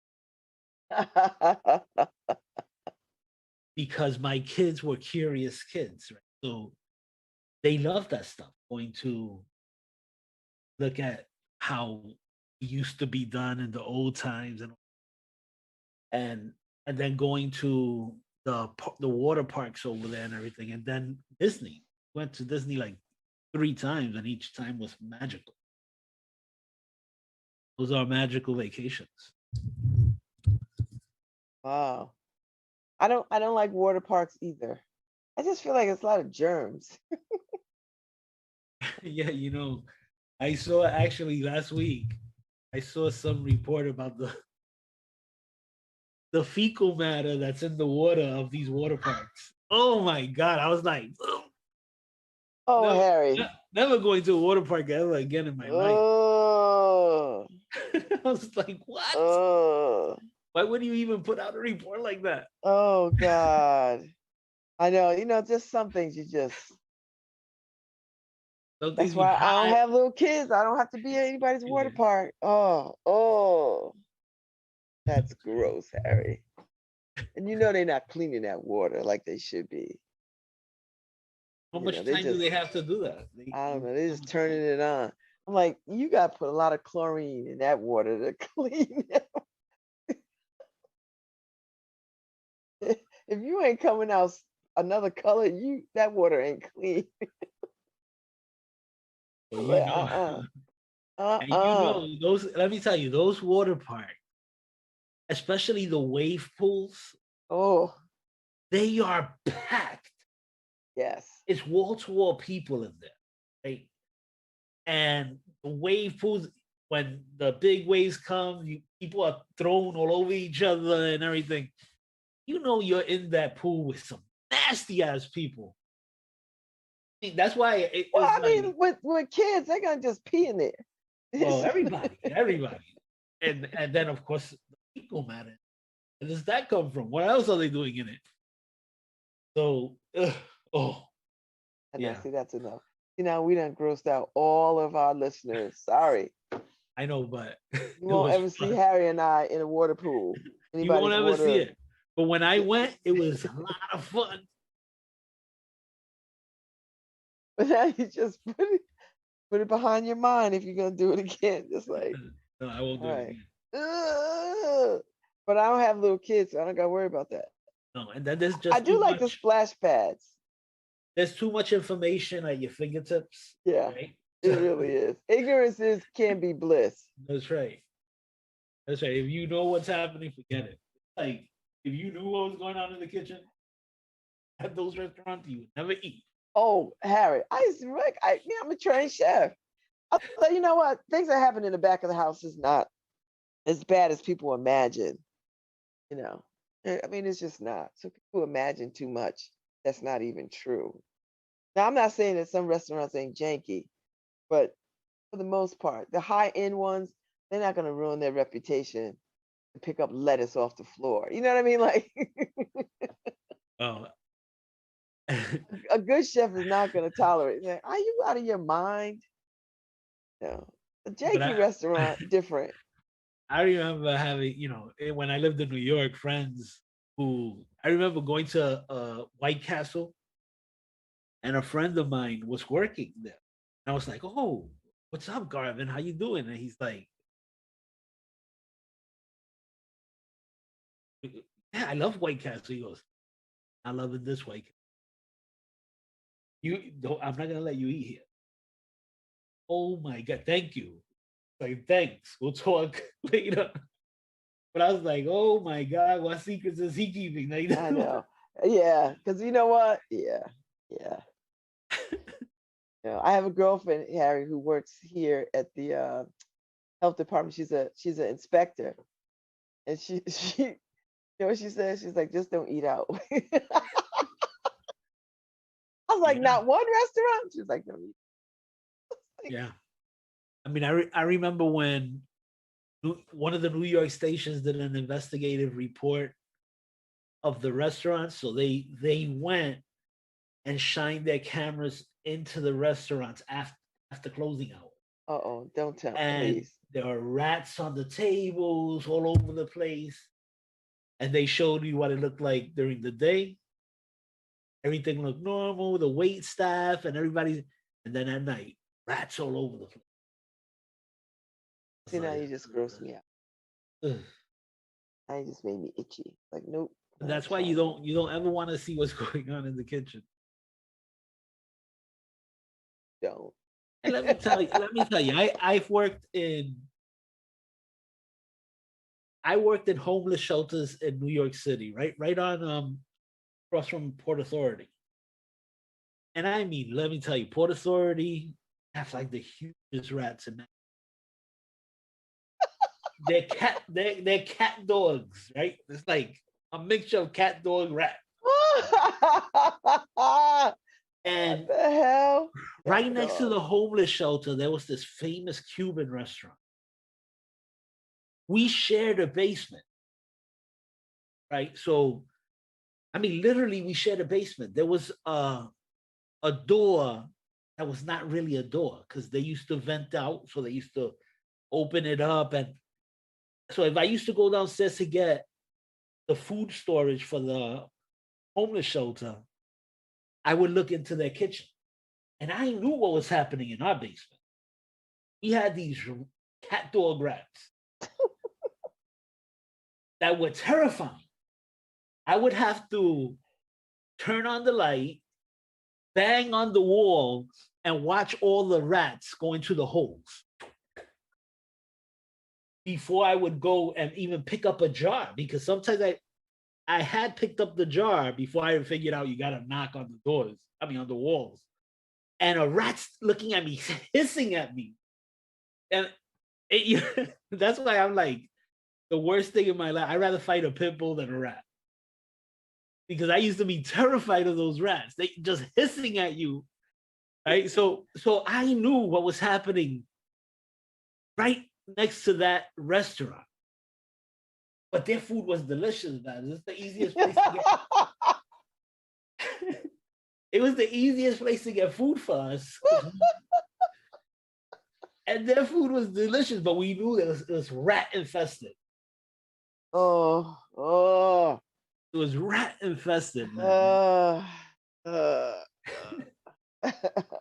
because my kids were curious kids, right? So they loved that stuff. Going to look at how it used to be done in the old times, and and then going to the water parks over there and everything, and then Disney. Went to Disney like 3 times, and each time was magical. Those are magical vacations. Wow. I don't like water parks either. I just feel like it's a lot of germs. Yeah, I saw actually last week. I saw some report about the fecal matter that's in the water of these water parks. Oh my god! I was like, Oh, never, Harry. never going to a water park ever again in my life. Oh. I was like, what? Oh. Why would you even put out a report like that? Oh God. I know, just some things you just Some that's things you why I don't had. have little kids. I don't have to be at anybody's water Yeah. park. Oh, that's gross, Harry. And you know they're not cleaning that water like they should be. How You know, much they time do just, they have to do that? I don't know, they're just turning it on. I'm like, you got to put a lot of chlorine in that water to clean it. If you ain't coming out another color, that water ain't clean. Well, I'm you like, know, and you uh-uh. know those. Let me tell you, those water parks, especially the wave pools, Oh, they are packed. yes. It's wall to wall people in there, right? And the wave pools, when the big waves come, people are thrown all over each other and everything. You know, you're in that pool with some nasty ass people. That's why Well, it's I like, mean, with kids, they're gonna just pee in there. well, everybody, and then of course the people matter. Where does that come from? What else are they doing in it? So, oh And now, yeah, see, that's enough. See, now we done grossed out all of our listeners. Sorry. I know, but You it won't was ever see fun. Harry and I in a water pool. You won't Anybody's ever see water. it. But when I went, it was a lot of fun. But now you just put it behind your mind if you're gonna do it again. Just like, No, I won't all do it right. again. Ugh. But I don't have little kids, so I don't gotta worry about that. No, and then there's I just do too like the much. splash pads. There's too much information at your fingertips, Yeah, right? it really is. Ignorance can be bliss. That's right. That's right. If you know what's happening, forget it. Like if you knew what was going on in the kitchen at those restaurants, you would never eat. Oh, Harry, I used to work. I'm a trained chef. You know what? Things that happen in the back of the house is not as bad as people imagine. You know, I mean, it's just not. So people imagine too much. That's not even true. Now, I'm not saying that some restaurants ain't janky, but for the most part, the high end ones, they're not going to ruin their reputation to pick up lettuce off the floor. You know what I mean? Like Oh, a good chef is not going to tolerate. Like, are you out of your mind? No, a but janky restaurant different. I remember having, when I lived in New York, friends who I remember going to White Castle, and a friend of mine was working there. And I was like, "Oh, what's up, Garvin? How you doing?" And he's like, "Yeah, I love White Castle." He goes, "I love it this White Castle. You don't, I'm not gonna let you eat here." Oh my god, thank you. Like, thanks. We'll talk later. But I was like, "Oh my god, what secrets is he keeping?" Like, I know. Yeah, because you know what? Yeah, yeah. I have a girlfriend, Harry, who works here at the health department. She's an inspector, and she you know what she says? She's like, just don't eat out. I was like, yeah, not one restaurant. She's like, don't eat. Like, yeah. I mean, I remember when one of the New York stations did an investigative report of the restaurants. So they went and shined their cameras into the restaurants after closing hours. uh-oh, don't tell, And please. there are rats on the tables all over the place. And they showed you what it looked like during the day. Everything looked normal, the wait staff and everybody. And then at night, rats all over the place. I See, was now like, you just gross me out. ugh. Now you just made me itchy. Like, nope, And not that's why trying. you don't ever want to see what's going on in the kitchen. Don't. And let me tell you, I worked in homeless shelters in New York City, right on across from Port Authority. And I mean, let me tell you, Port Authority has like the hugest rats in that. They're cat dogs, right? It's like a mixture of cat dog rat. What And the hell? right Cat next to dog. the homeless shelter, there was this famous Cuban restaurant. We shared a basement, right? So I mean, literally, we shared a basement. There was a door that was not really a door because they used to vent out, so they used to open it up. And so if I used to go downstairs to get the food storage for the homeless shelter, I would look into their kitchen, and I knew what was happening in our basement. We had these cat dog rats that were terrifying. I would have to turn on the light, bang on the wall, and watch all the rats go into the holes before I would go and even pick up a jar, because sometimes I had picked up the jar before I figured out you got to knock on the doors. I mean, on the walls. And a rat's looking at me, hissing at me. And that's why I'm like, the worst thing in my life, I'd rather fight a pit bull than a rat. Because I used to be terrified of those rats. They just hissing at you. Right. So I knew what was happening right next to that restaurant. But their food was delicious, man. It's the easiest place to get. It was the easiest place to get food for us. And their food was delicious, but we knew it was rat infested. Oh. It was rat infested, man. Oh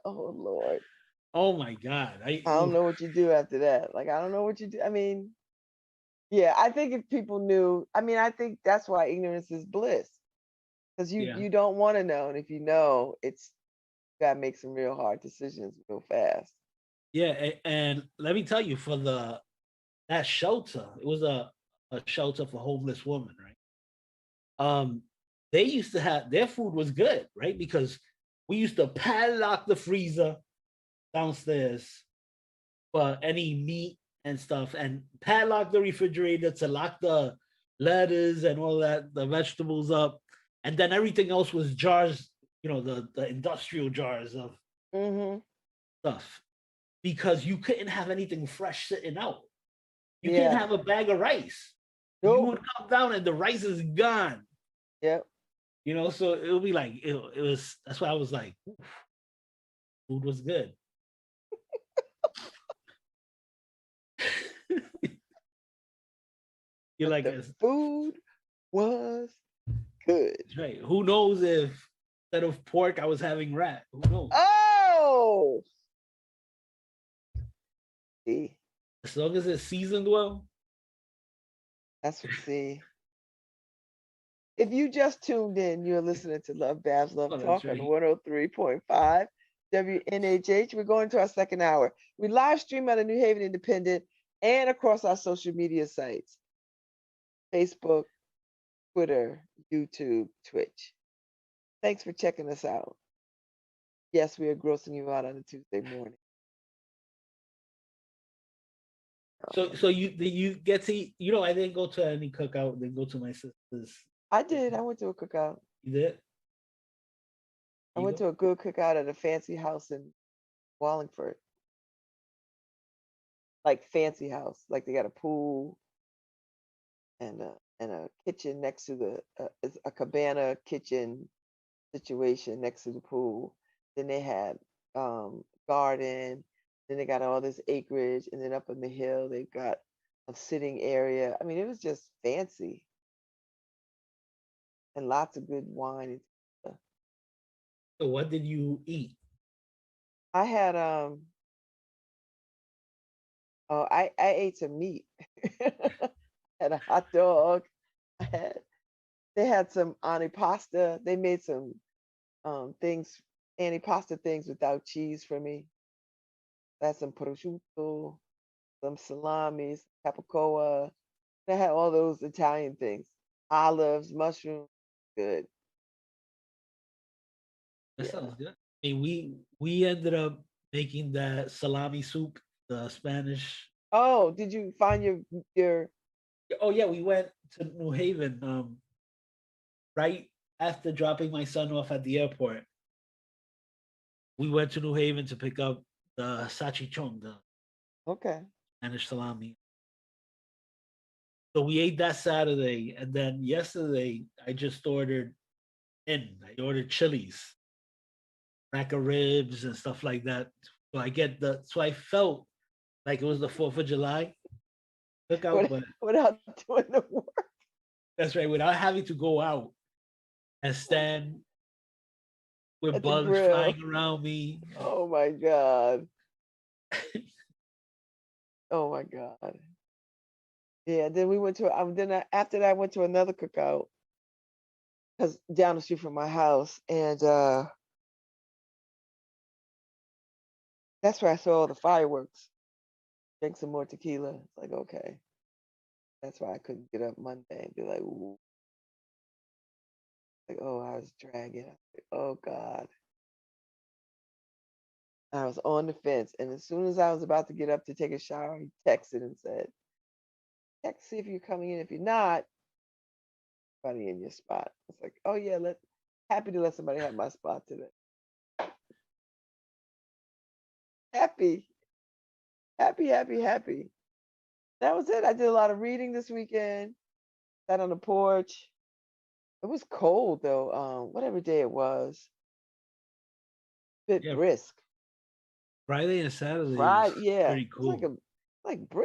Lord. Oh my God. I don't know what you do after that. Like, I don't know what you do. I mean, yeah, I think if people knew, I mean, I think that's why ignorance is bliss. Because you don't want to know. And if you know, it's gotta make some real hard decisions real fast. Yeah, and let me tell you, for that shelter, it was a shelter for homeless women, right? They used to have, their food was good, right? Because we used to padlock the freezer downstairs for any meat and stuff, and padlock the refrigerator to lock the lettuce and all that, the vegetables up, and then everything else was jars, the industrial jars of stuff, because you couldn't have anything fresh sitting out. You couldn't have a bag of rice. Nope. You would come down and the rice is gone. Yep. So it would be like, it was, that's why I was like, food was good. You're like, the food was good. That's right. Who knows if instead of pork, I was having rat? Who knows? Oh! See? As long as it's seasoned well. That's what, see. If you just tuned in, you're listening to LoveBabz, LoveTalk on 103.5 WNHH. We're going to our second hour. We live stream on the New Haven Independent and across our social media sites: Facebook, Twitter, YouTube, Twitch. Thanks for checking us out. Yes, we are grossing you out on a Tuesday morning. So you get to, I didn't go to any cookout. Didn't go to my sister's. I did. I went to a cookout. You did? I went to a good cookout at a fancy house in Wallingford. Like fancy house. Like they got a pool and a kitchen next to the a cabana kitchen situation next to the pool. Then they had garden. Then they got all this acreage, and then up on the hill they've got a sitting area. I mean, it was just fancy. And lots of good wine and stuff. So what did you eat? I had I ate some meat. Had a hot dog. They had some antipasta. They made some antipasta things without cheese for me. I had some prosciutto, some salamis, capicola. They had all those Italian things. Olives, mushrooms. Good. That sounds good. I mean, we ended up making that salami soup, the Spanish. Oh, did you find your? Oh yeah, we went to New Haven right after dropping my son off at the airport. We went to New Haven to pick up the salchichon, the Spanish salami. So we ate that Saturday, and then yesterday I just ordered chilies, rack of ribs and stuff like that. So I felt like it was the 4th of July cookout, but without doing the work. That's right. Without having to go out and stand with At the bugs grill. flying around me. Oh my God. Oh my God. Yeah, then we went to after that I went to another cookout because down the street from my house, and that's where I saw all the fireworks. Drink some more tequila. It's like, okay, that's why I couldn't get up Monday and be like, ooh, like, oh, I was dragging. I was like, oh God. I was on the fence, and as soon as I was about to get up to take a shower, he texted and said, "Check to see if you're coming in. If you're not, somebody in your spot." It's like, oh yeah, happy to let somebody have my spot today. Happy, happy, happy, happy. That was it. I did a lot of reading this weekend. Sat on the porch. It was cold though. Whatever day it was, bit Yeah, brisk. Friday and Saturday was Right? Yeah. pretty It's like cool.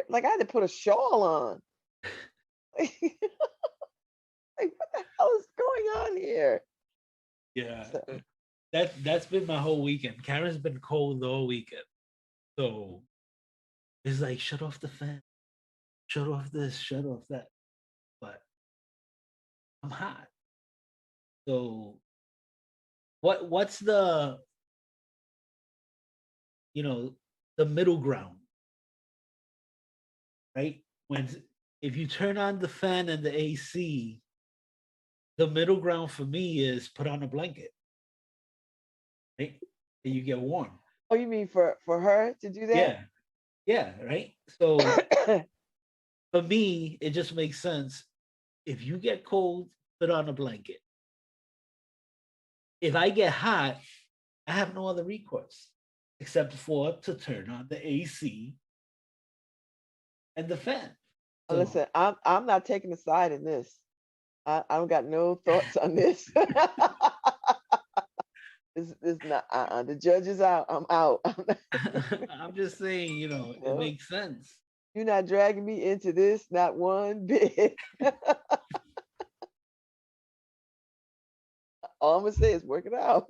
like I had to put a shawl on. Like, what the hell is going on here? Yeah. So, That's been my whole weekend. Karen's been cold the whole weekend. So it's like shut off the fan, shut off this, shut off that. But I'm hot. So what's the you know the middle ground, right? When if you turn on the fan and the AC, the middle ground for me is put on a blanket, right? And you get warm. oh, you mean for her to do that? Yeah, yeah, right. So for me, it just makes sense. If you get cold, put on a blanket. If I get hot, I have no other recourse except for to turn on the AC and the fan. So Listen, I'm not taking a side in this. I don't got no thoughts on this. This not the judge is out. I'm out. I'm just saying, it No, makes sense. you're not dragging me into this, not one bit. All I'm gonna say is work it out.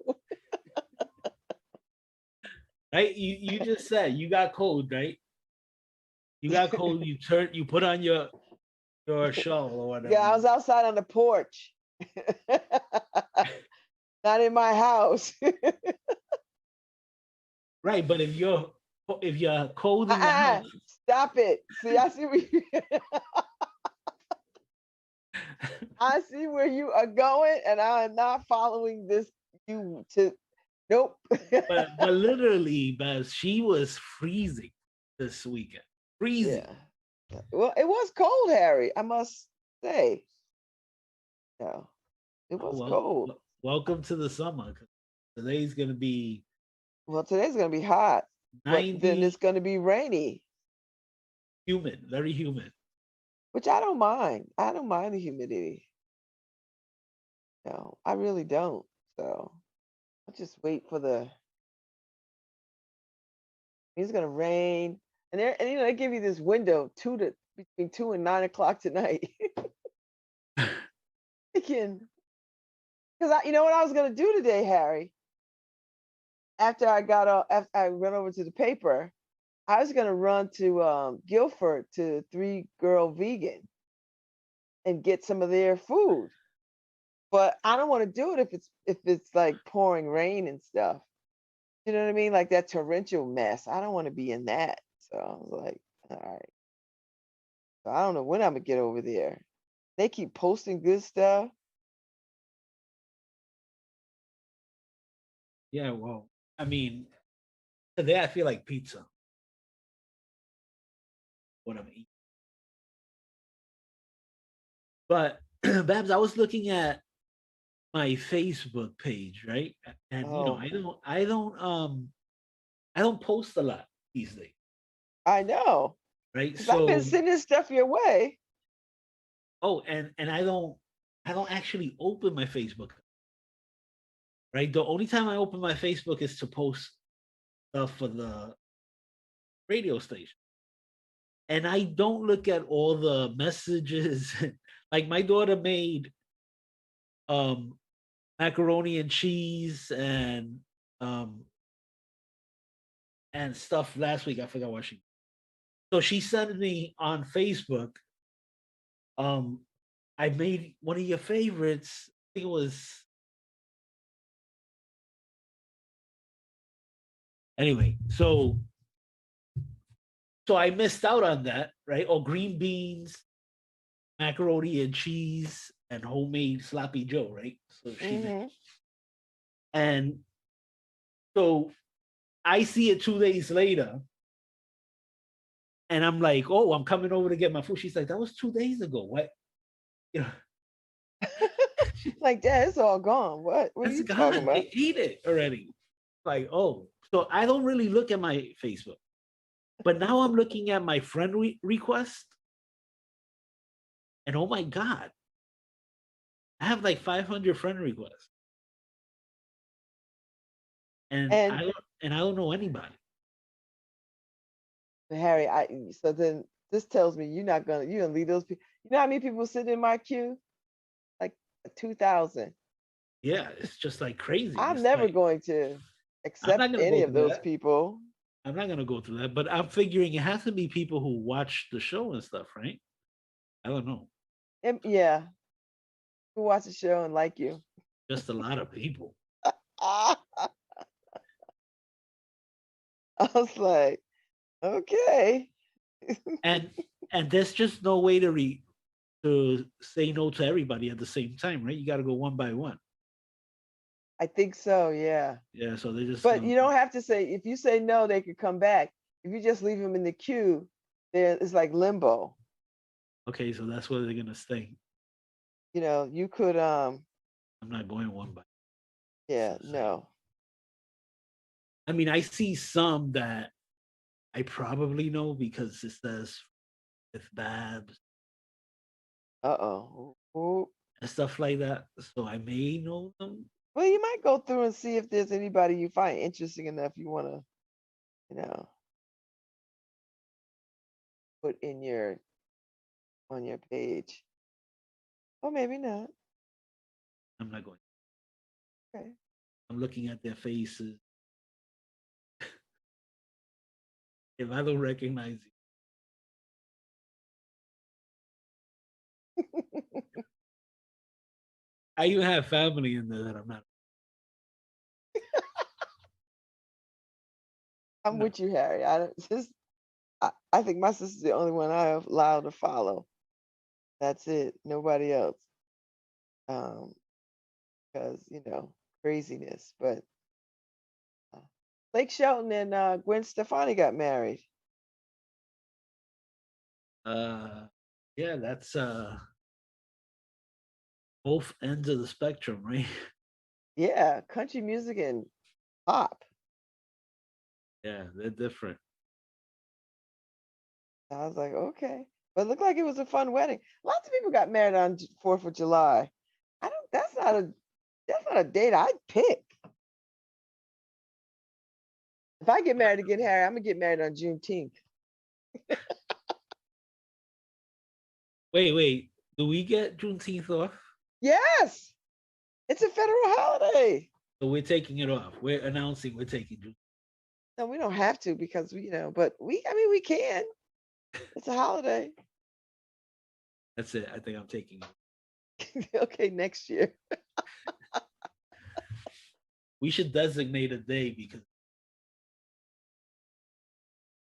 Right? You just said you got cold, right? You got cold, you put on your shawl or Yeah, whatever. I was outside on the porch. Not in my house. Right, but if you're cold in your house, Stop it. See, I see where I see where you are going, and I am not following this. You to nope. but literally, Babz, she was freezing this weekend. Freezing. Yeah. Well, it was cold, Harry. I must say. Yeah, it Oh, was well, cold. welcome to the summer. 'Cause today's gonna be Well, today's gonna be hot, but then 90, it's gonna be rainy, humid, very humid. which I don't mind. I don't mind the humidity. No, I really don't. So I'll just wait for the. It's gonna rain, and they give you this window between 2 and 9 o'clock tonight. Thinking, because you know what I was gonna do today, Harry. After I run over to the paper, I was gonna run to Guilford to Three Girl Vegan and get some of their food. But I don't want to do it if it's like pouring rain and stuff. You know what I mean? Like that torrential mess. I don't want to be in that. So I was like, all right. So I don't know when I'm gonna get over there. They keep posting good stuff. Yeah, well, I mean, today I feel like pizza. What I'm eating. But Babs, I was looking at my Facebook page, right? And Oh, I don't post a lot these days, I know. right? Because I've been So sending stuff your way. and I don't actually open my Facebook, right? The only time I open my Facebook is to post stuff for the radio station. and I don't look at all the messages. Like my daughter made um macaroni and cheese um and stuff last week. I forgot what she. So she sent me on Facebook. Um, I made one of your favorites. I think it was anyway. So I missed out on that, right? Oh, green beans, macaroni and cheese, and homemade sloppy Joe, right? So she made, Mm-hmm. and so I see it 2 days later, and I'm like, "Oh, I'm coming over to get my food." She's like, "That was 2 days ago. What? You know, Like, Dad, it's all gone. What are it's you talking gone. about? They ate it already." Like, oh, so I don't really look at my Facebook, but now I'm looking at my friend request, and oh my god, I have like 500 friend requests, and And I don't know anybody. Harry, so then this tells me you're gonna leave those people. You know how many people sitting in my queue? Like 2,000. Yeah, it's just like crazy. I'm It's never like going to I'm accept not gonna any go of through those that. people. I'm not gonna go through that, but I'm figuring it has to be people who watch the show and stuff, right? I don't know. And yeah, who watch the show and like you. Just a lot of people. I was like, okay. And there's just no way to say no to everybody at the same time, right? You got to go one by one. I think so, yeah. Yeah, so they're just But gonna. you don't have to say, if you say no, they could come back. If you just leave them in the queue, there it's like limbo. Okay, so that's where they're gonna stay. You could I'm not going one by. It's yeah, insane. no. I mean, I see some that I probably know because it says with Babz Uh-oh. Ooh. and stuff like that. So I may know them. Well, you might go through and see if there's anybody you find interesting enough you want to, you know, put in your on your page. Or maybe not. I'm not going. Okay. I'm looking at their faces. If I don't recognize you, I even have family in there that I'm not. I'm No, with you, Harry. I don't just I think my sister's the only one I have allowed to follow. That's it. Nobody else. Um, because craziness. But uh, Blake Shelton and Gwen Stefani got married. uh, yeah, that's both ends of the spectrum, right? Yeah, country music and pop. Yeah, they're different. I was like, okay, but it looked like it was a fun wedding. Lots of people got married on 4th of July. I don't. That's not a date I'd pick. If I get married again, Harry, I'm gonna get married on Juneteenth. Wait. Do we get Juneteenth off? Yes, it's a federal holiday. So we're taking it off. We're announcing we're taking Juneteenth. No, we don't have to because but I mean, we can. It's a holiday. That's it. I think I'm taking it. Okay, next year. We should designate a day because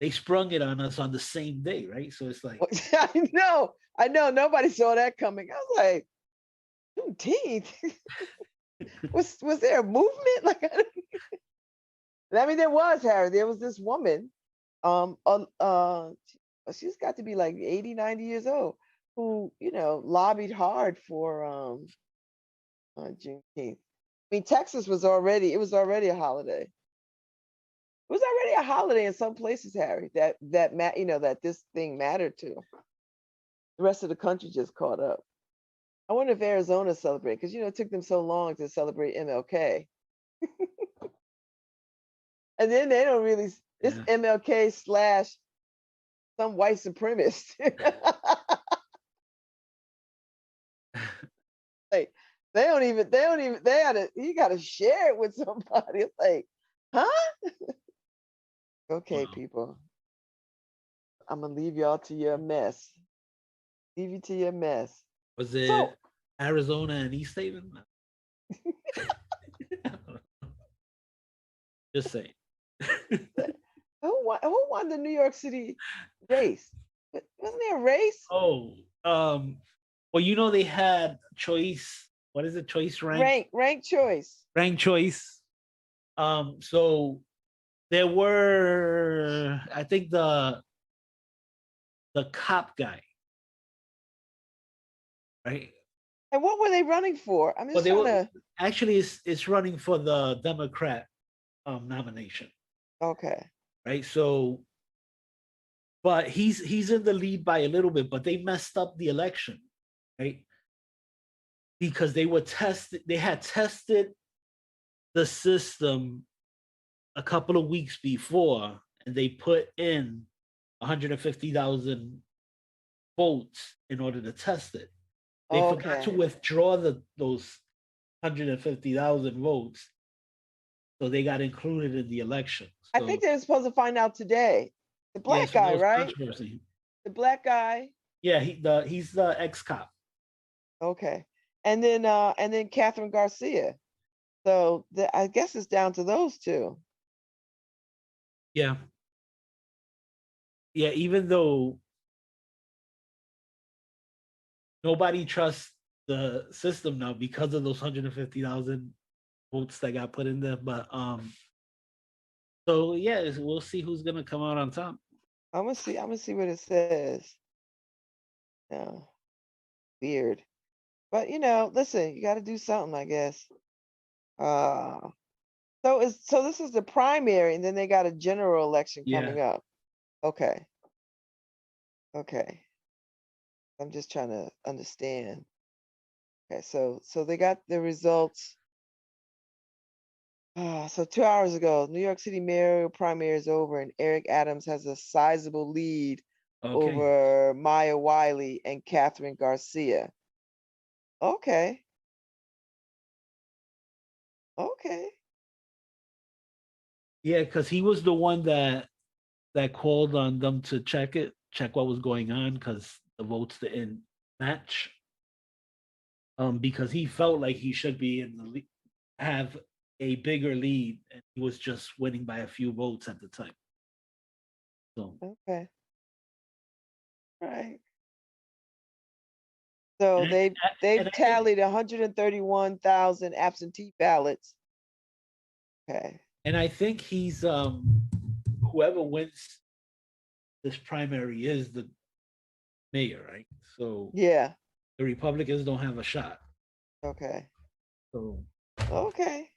they sprung it on us on the same day, right? So it's like I know. Nobody saw that coming. I was like, Juneteenth. Was there a movement? I mean, there was, Harry. There was this woman. She's got to be like 80, 90 years old, who lobbied hard for Juneteenth. I mean, Texas was already a holiday. It was already a holiday in some places, Harry. That this thing mattered to. The rest of the country just caught up. I wonder if Arizona celebrated because it took them so long to celebrate MLK, and then they don't really. It's yeah. MLK slash some white supremacist. Like they don't even you gotta share it with somebody. It's like, huh? Okay, Wow. people. I'm gonna leave y'all to your mess. Leave you to your mess. Was So it Arizona and East Haven? Just saying. who won the New York City race? Wasn't there a race? Oh, well, you know they had choice. What is it? Choice Rank choice. rank choice. So there were, I think the cop guy, right? And what were they running for? I'm Well, just they trying were to. actually it's running for the Democrat nomination, Okay. right? So, but he's in the lead by a little bit, but they messed up the election, right? Because they had tested the system a couple of weeks before, and they put in 150,000 votes in order to test it. They forgot to Okay. withdraw those 150,000 votes, so they got included in the election. I So think they were supposed to find out today. The yeah, black so there guy, was right? controversy. The black guy. Yeah, he's the ex cop. Okay. And then Catherine Garcia. So I guess it's down to those two. Yeah, yeah. Even though nobody trusts the system now because of those 150,000 votes that got put in there, but so yeah, we'll see who's gonna come out on top. I'm gonna see what it says. Yeah. Weird. But listen, you gotta do something, I guess. Uh so this is the primary, and then they got a general election Yeah. coming up. Okay. Okay. I'm just trying to understand. Okay, so they got the results. So 2 hours ago, New York City mayoral primary is over, and Eric Adams has a sizable lead Okay. over Maya Wiley and Catherine Garcia. Okay. Okay. Yeah, because he was the one that called on them to check what was going on because the votes didn't match. Because he felt like he should be in the have a bigger lead, and he was just winning by a few votes at the time. So Okay. Right. So and they've and I think tallied 131,000 absentee ballots. Okay. he's whoever wins this primary is the mayor, right? So Yeah. the Republicans don't have a shot. Okay. So Okay.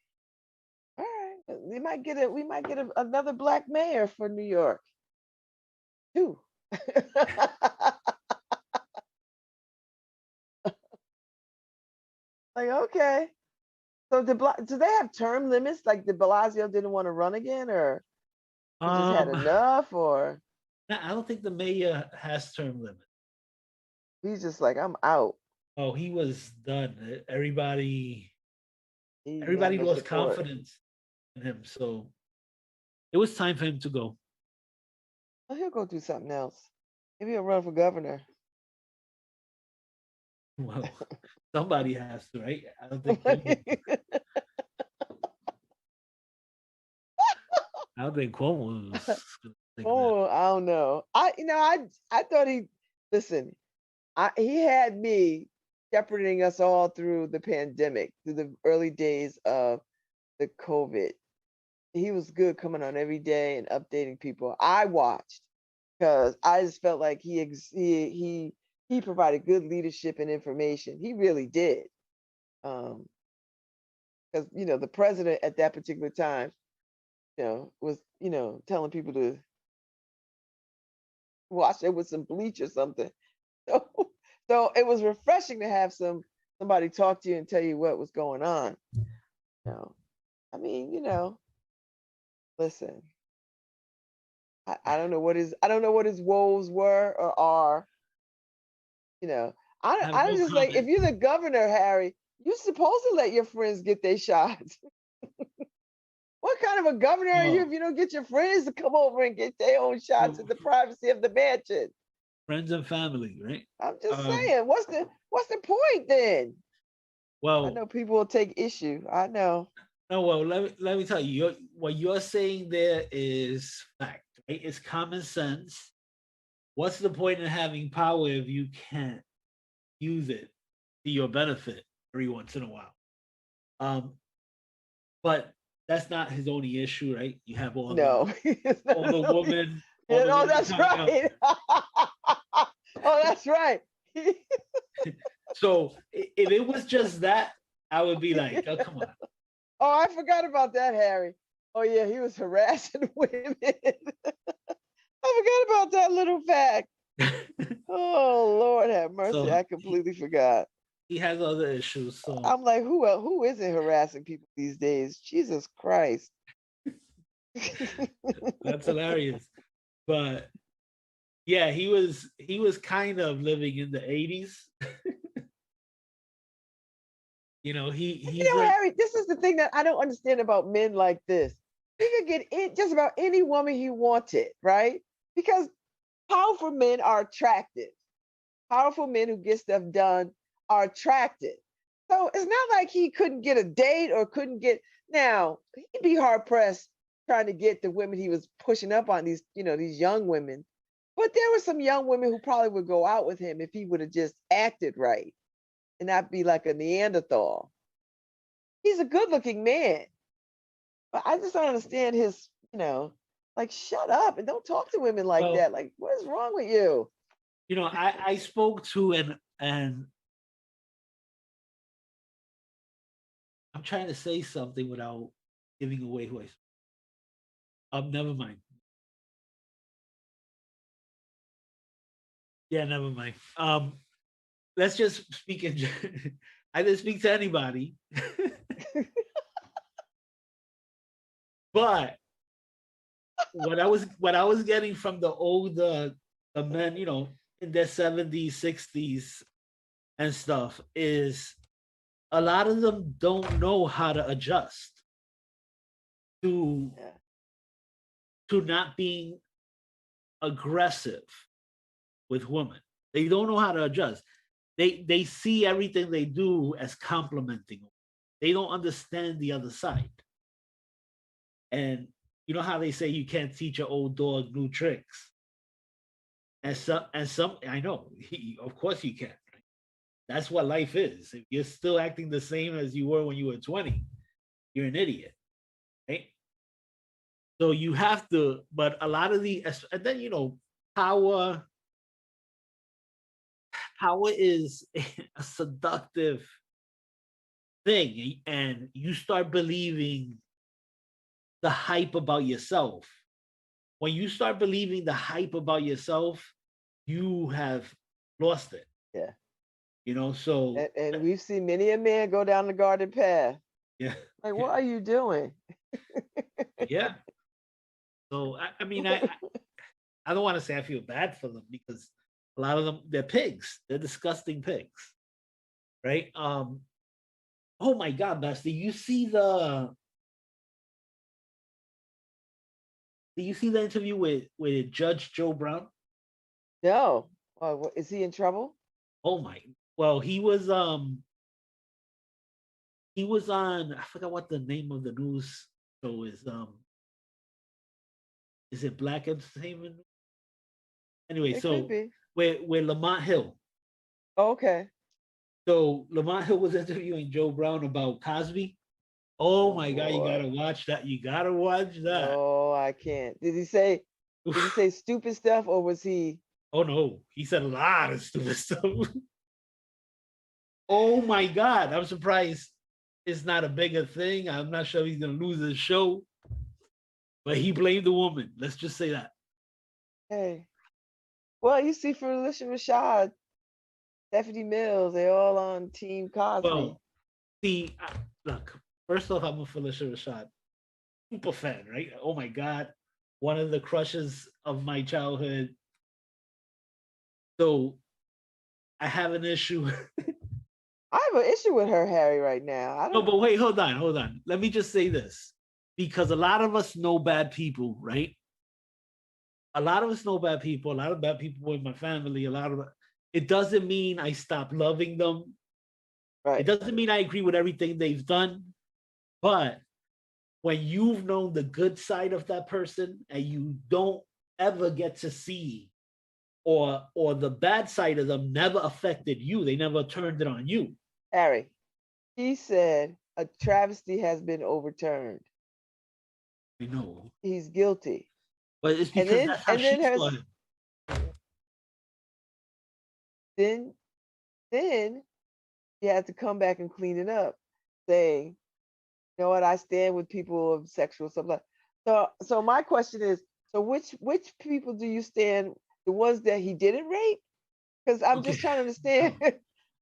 All right. We might get another black mayor for New York too. Like, okay. So do they have term limits? Like, De Blasio didn't want to run again, or he just had um enough, or I don't think the mayor has term limit. he's just like, I'm out. Oh, he was done. He didn't have Everybody no lost support. confidence in him. So it was time for him to go. Well, he'll go do something else. Maybe he'll run for governor. Well, somebody has to, right? I don't think Cuomo. I don't think Cuomo was gonna think of that. Oh, I don't know. I thought he listen. He had me shepherding us all through the pandemic, through the early days of the COVID. He was good coming on every day and updating people. I watched because I just felt like he provided good leadership and information. He really did. Because the president at that particular time, was telling people to wash it with some bleach or something. So, so it was refreshing to have somebody talk to you and tell you what was going on. You know, I mean, listen, I don't know what his woes were or are. You know, I have I no just like if comment. you're the governor, Harry, you're supposed to let your friends get their shots. What kind of a governor are you Well, if you don't get your friends to come over and get their own shots well, in the privacy of the mansion? friends and family, right? I'm just Um, saying, what's the point then? I well, know people will take issue. I know. no, well, let me tell you, what you're saying there is fact, right? It's common sense. What's the point in having power if you can't use it to your benefit every once in a while? Um, but that's not his only issue, right? You have No, it's not all the really- women, all yeah, the no, women that's coming out. right. Oh, that's right. So if it was just that, I would be like, oh, come on. Oh, I forgot about that, Harry. Oh yeah, he was harassing women. I forgot about that little fact. Oh Lord have mercy. So I completely forgot. he has other issues. So I'm like, who isn't harassing people these days? Jesus Christ. that's hilarious. But yeah, he was kind of living in the 80s. He's You know, like, Harry, this is the thing that I don't understand about men like this. He could get in just about any woman he wanted, right? Because powerful men are attractive. Powerful men who get stuff done are attractive. So it's not like he couldn't get a date or couldn't get. Now he'd be hard pressed trying to get the women he was pushing up on, these young women. But there were some young women who probably would go out with him if he would have just acted right and not be like a Neanderthal. He's a good looking man, but I just don't understand like shut up and don't talk to women like well, that. Like, what is wrong with you? I spoke to and I'm trying to say something without giving away who I. Never mind. Yeah, never mind. Let's just speak in. I didn't speak to anybody, but what I was getting from the older men, in their 70s, 60s, and stuff, is a lot of them don't know how to adjust to Yeah, not being aggressive with women. They don't know how to adjust. They see everything they do as complimenting. They don't understand the other side. And you know how they say you can't teach an old dog new tricks. And some I know, of course you can. Right? That's what life is. If you're still acting the same as you were when you were 20, you're an idiot, right? So you have to, but a lot of and then power power is a seductive thing, and you start believing the hype about yourself. When you start believing the hype about yourself, you have lost it. yeah. So And we've seen many a man go down the garden path. yeah, Like, what are you doing? yeah. So I mean, I don't want to say I feel bad for them because a lot of them, they're pigs. They're disgusting pigs, right? Oh my God, Bess, do you see the interview with Judge Joe Brown? No. Is he in trouble? Oh my, well, he was on, I forgot what the name of the news show is. Is it Black Entertainment? Anyway, It could so be. with Lamont Hill. Okay. So Lamont Hill was interviewing Joe Brown about Cosby. Oh Oh my God, you boy. gotta watch that. You gotta watch that. No, I can't. Did he say stupid stuff or was he Oh no, he said a lot of stupid stuff. Oh my God, I'm surprised it's not a bigger thing. I'm not sure he's gonna lose his show, but he blamed the woman. Let's just say that. hey? Well, you see Felicia Rashad, Stephanie Mills, they all on Team Cosby. Well, see, look. First off, I'm a Felicia Rashad super fan, right? Oh my God, one of the crushes of my childhood. So I have an issue. I have an issue with her, Harry, right now. I No, don't. but wait, hold on, hold on. Let me just say this, because a lot of us know bad people, right? A lot of us know bad people. A lot of bad people in my family. A lot of it doesn't mean I stop loving them. It Right. doesn't mean I agree with everything they've done. But when you've known the good side of that person and you don't ever get to see, or the bad side of them never affected you, they never turned it on you. Harry, he said a travesty has been overturned. You know, He's guilty. but it's And because then that's how and she then saw has him. then then he had to come back and clean it up, saying, you know what, I stand with people of sexual stuff like. So my question is, so which people do you stand? The ones that he didn't rape? Because I'm Okay, just trying to understand.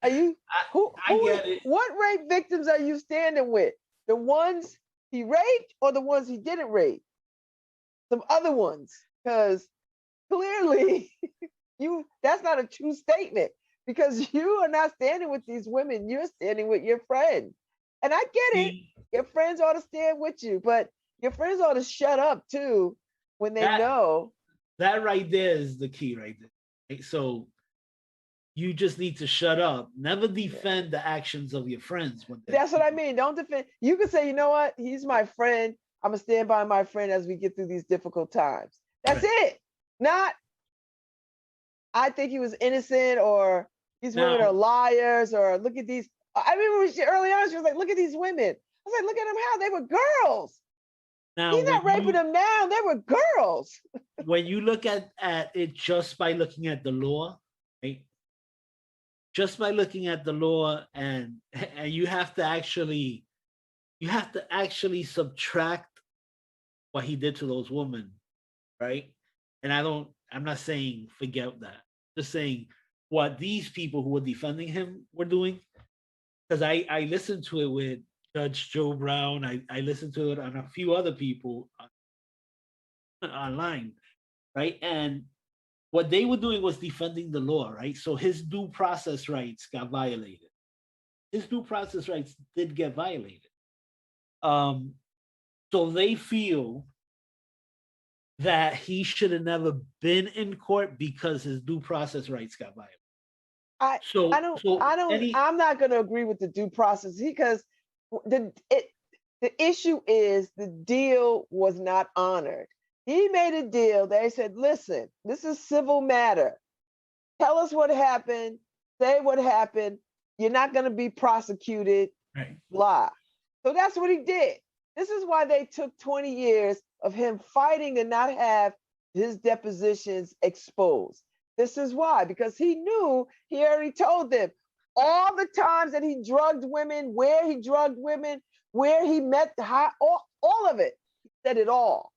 Are you I get it. what rape victims are you standing with? The ones he raped or the ones he didn't rape? Some other ones, because clearly that's not a true statement, because you are not standing with these women, you're standing with your friend. And I get it, See, your friends ought to stand with you, but your friends ought to shut up too when they that know. that right there is the key, right there. Right? So you just need to shut up. Never defend the actions of your friends when they're That's what I mean. Don't defend. You can say, you know what, he's my friend, I'm gonna stand by my friend as we get through these difficult times. That's right. it. Not, I think he was innocent, or these women are Now, liars, or look at these. I remember early on, she was like, look at these women. I was like, look at them how they were girls. now He's not raping them now. They were girls. when you look at it just by looking at the law, right? Just by looking at the law, and you have to actually subtract what he did to those women, right? And I'm not saying forget that. Just saying what these people who were defending him were doing. Because I listened to it with Judge Joe Brown. I listened to it on a few other people online, right? And what they were doing was defending the law, right? So his due process rights got violated. His due process rights did get violated. Um, so they feel that he should have never been in court because his due process rights got violated. I I So, don't so I don't any I'm not going to agree with the due process, because the it the issue is the deal was not honored. He made a deal. They said, listen, this is civil matter. Tell us what happened. Say what happened. You're not going to be prosecuted. right, Blah. So that's what he did. This is why they took 20 years of him fighting to not have his depositions exposed. This is why, because he knew, he already told them all the times that he drugged women, where he drugged women, where he met, all of it. He said it all.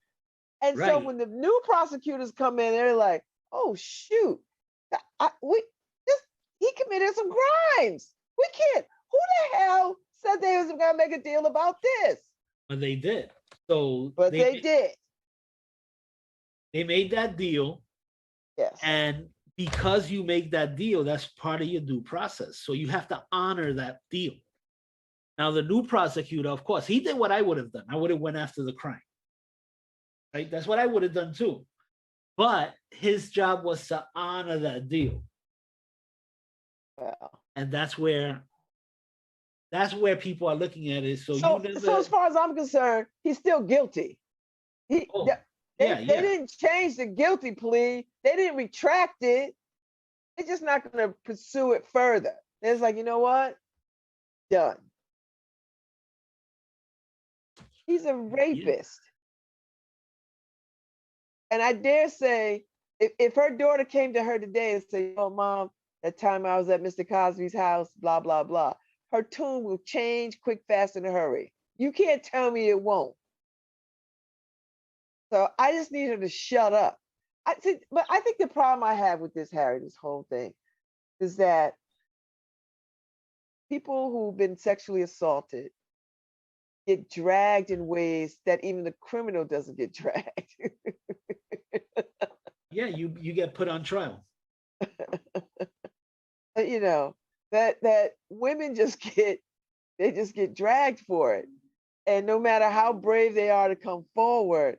And so right. when the new prosecutors come in, they're like, oh, shoot, we just, he committed some crimes. We can't, who the hell said they was going to make a deal about this? But they did. So But they did. they made that deal, Yes. and because you make that deal, that's part of your due process. So you have to honor that deal. Now, the new prosecutor, of course, he did what I would have done. I would have went after the crime, right? That's what I would have done too. But his job was to honor that deal, Well, and that's where people are looking at it. So you so never. as far as I'm concerned, he's still guilty. He Oh, they yeah, they yeah. didn't change the guilty plea. They didn't retract it. They're just not going to pursue it further. It's like, you know what? Done. He's a Yeah. rapist. And I dare say, if her daughter came to her today and said, oh, mom, that time I was at Mr. Cosby's house, blah, blah, blah, her tune will change quick, fast, in a hurry. You can't tell me it won't. So I just need her to shut up. But I think the problem I have with this, Harry, this whole thing, is that people who've been sexually assaulted get dragged in ways that even the criminal doesn't get dragged. Yeah, you get put on trial. You know, that women just get dragged for it. And no matter how brave they are to come forward,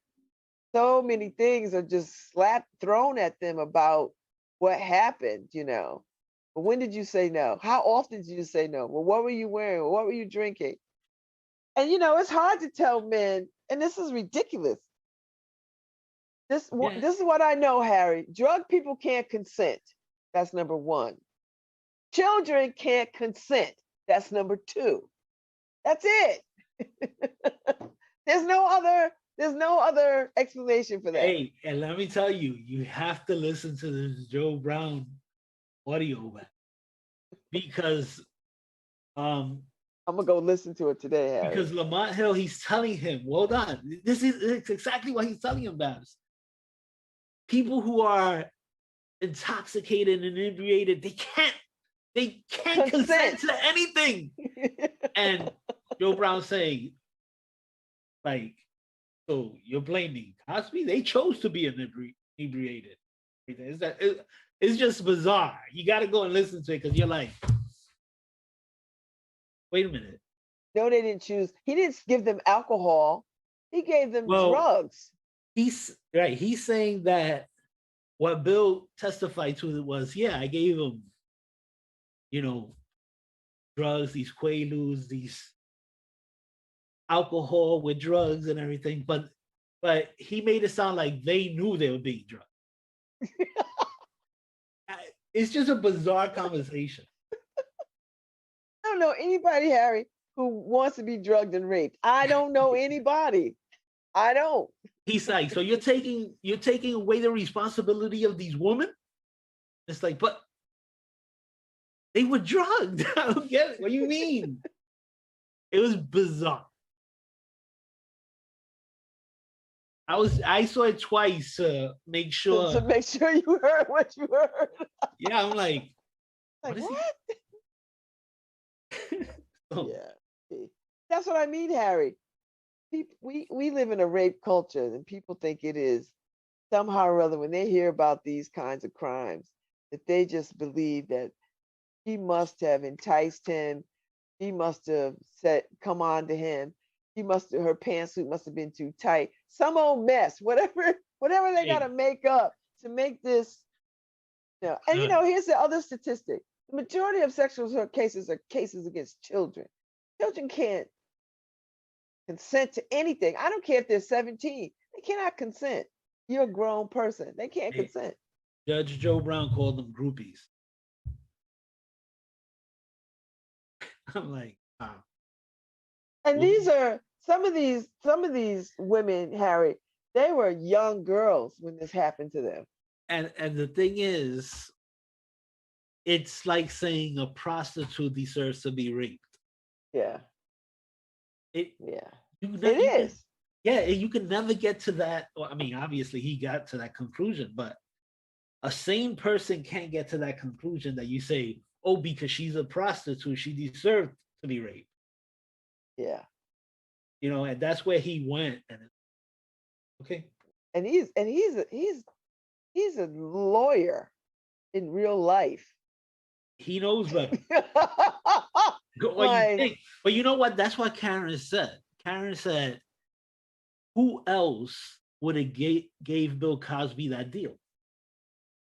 so many things are just thrown at them about what happened, you know. But when did you say no? How often did you say no? Well, what were you wearing? What were you drinking? And you know, it's hard to tell men, and this is ridiculous. Yeah. This is what I know, Harry. Drug people can't consent. That's number one. Children can't consent. That's number two. That's it. There's no other explanation for that. Hey, and let me tell you, you have to listen to this Joe Brown audio back because I'm gonna go listen to it today, Harry. Because Lamont Hill, he's telling him, well done. This is exactly what he's telling him, Babz. People who are intoxicated and inebriated, they can't consent to anything. And Joe Brown saying, like, so you're blaming Cosby? They chose to be inebriated. It's just bizarre. You got to go and listen to it because you're like, wait a minute. No, they didn't choose. He didn't give them alcohol. He gave them drugs. He's right. He's saying that what Bill testified to was, yeah, I gave him, you know, drugs, these Quaaludes, these alcohol with drugs and everything, but he made it sound like they knew they were being drugged. It's just a bizarre conversation. I don't know anybody, Harry, who wants to be drugged and raped. I don't know anybody. I don't. He's like, so you're taking away the responsibility of these women? It's like, but they were drugged. I don't get it. What do you mean? It was bizarre. I saw it twice to make sure. To make sure you heard what you heard. Yeah, I'm like what? Oh. Yeah. That's what I mean, Harry. We live in a rape culture, and people think it is somehow or other when they hear about these kinds of crimes that they just believe that he must have enticed him, he must have come on to him, her pantsuit must have been too tight, some old mess, whatever they gotta make up to make this. You know. And you know, here's the other statistic: the majority of sexual assault cases are cases against children. Children can't consent to anything. I don't care if they're 17. They cannot consent. You're a grown person. They can't consent. Judge Joe Brown called them groupies. I'm like, wow. And these are some of these women, Harry, they were young girls when this happened to them. And the thing is, it's like saying a prostitute deserves to be raped. Yeah. It is. Yeah, you can never get to that. Well, I mean, obviously he got to that conclusion, but a sane person can't get to that conclusion that you say, oh, because she's a prostitute, she deserved to be raped. Yeah. You know, and that's where he went. And okay. And he's a lawyer in real life. He knows better. But you know what? That's what Karen said. Karen said, who else would have gave Bill Cosby that deal?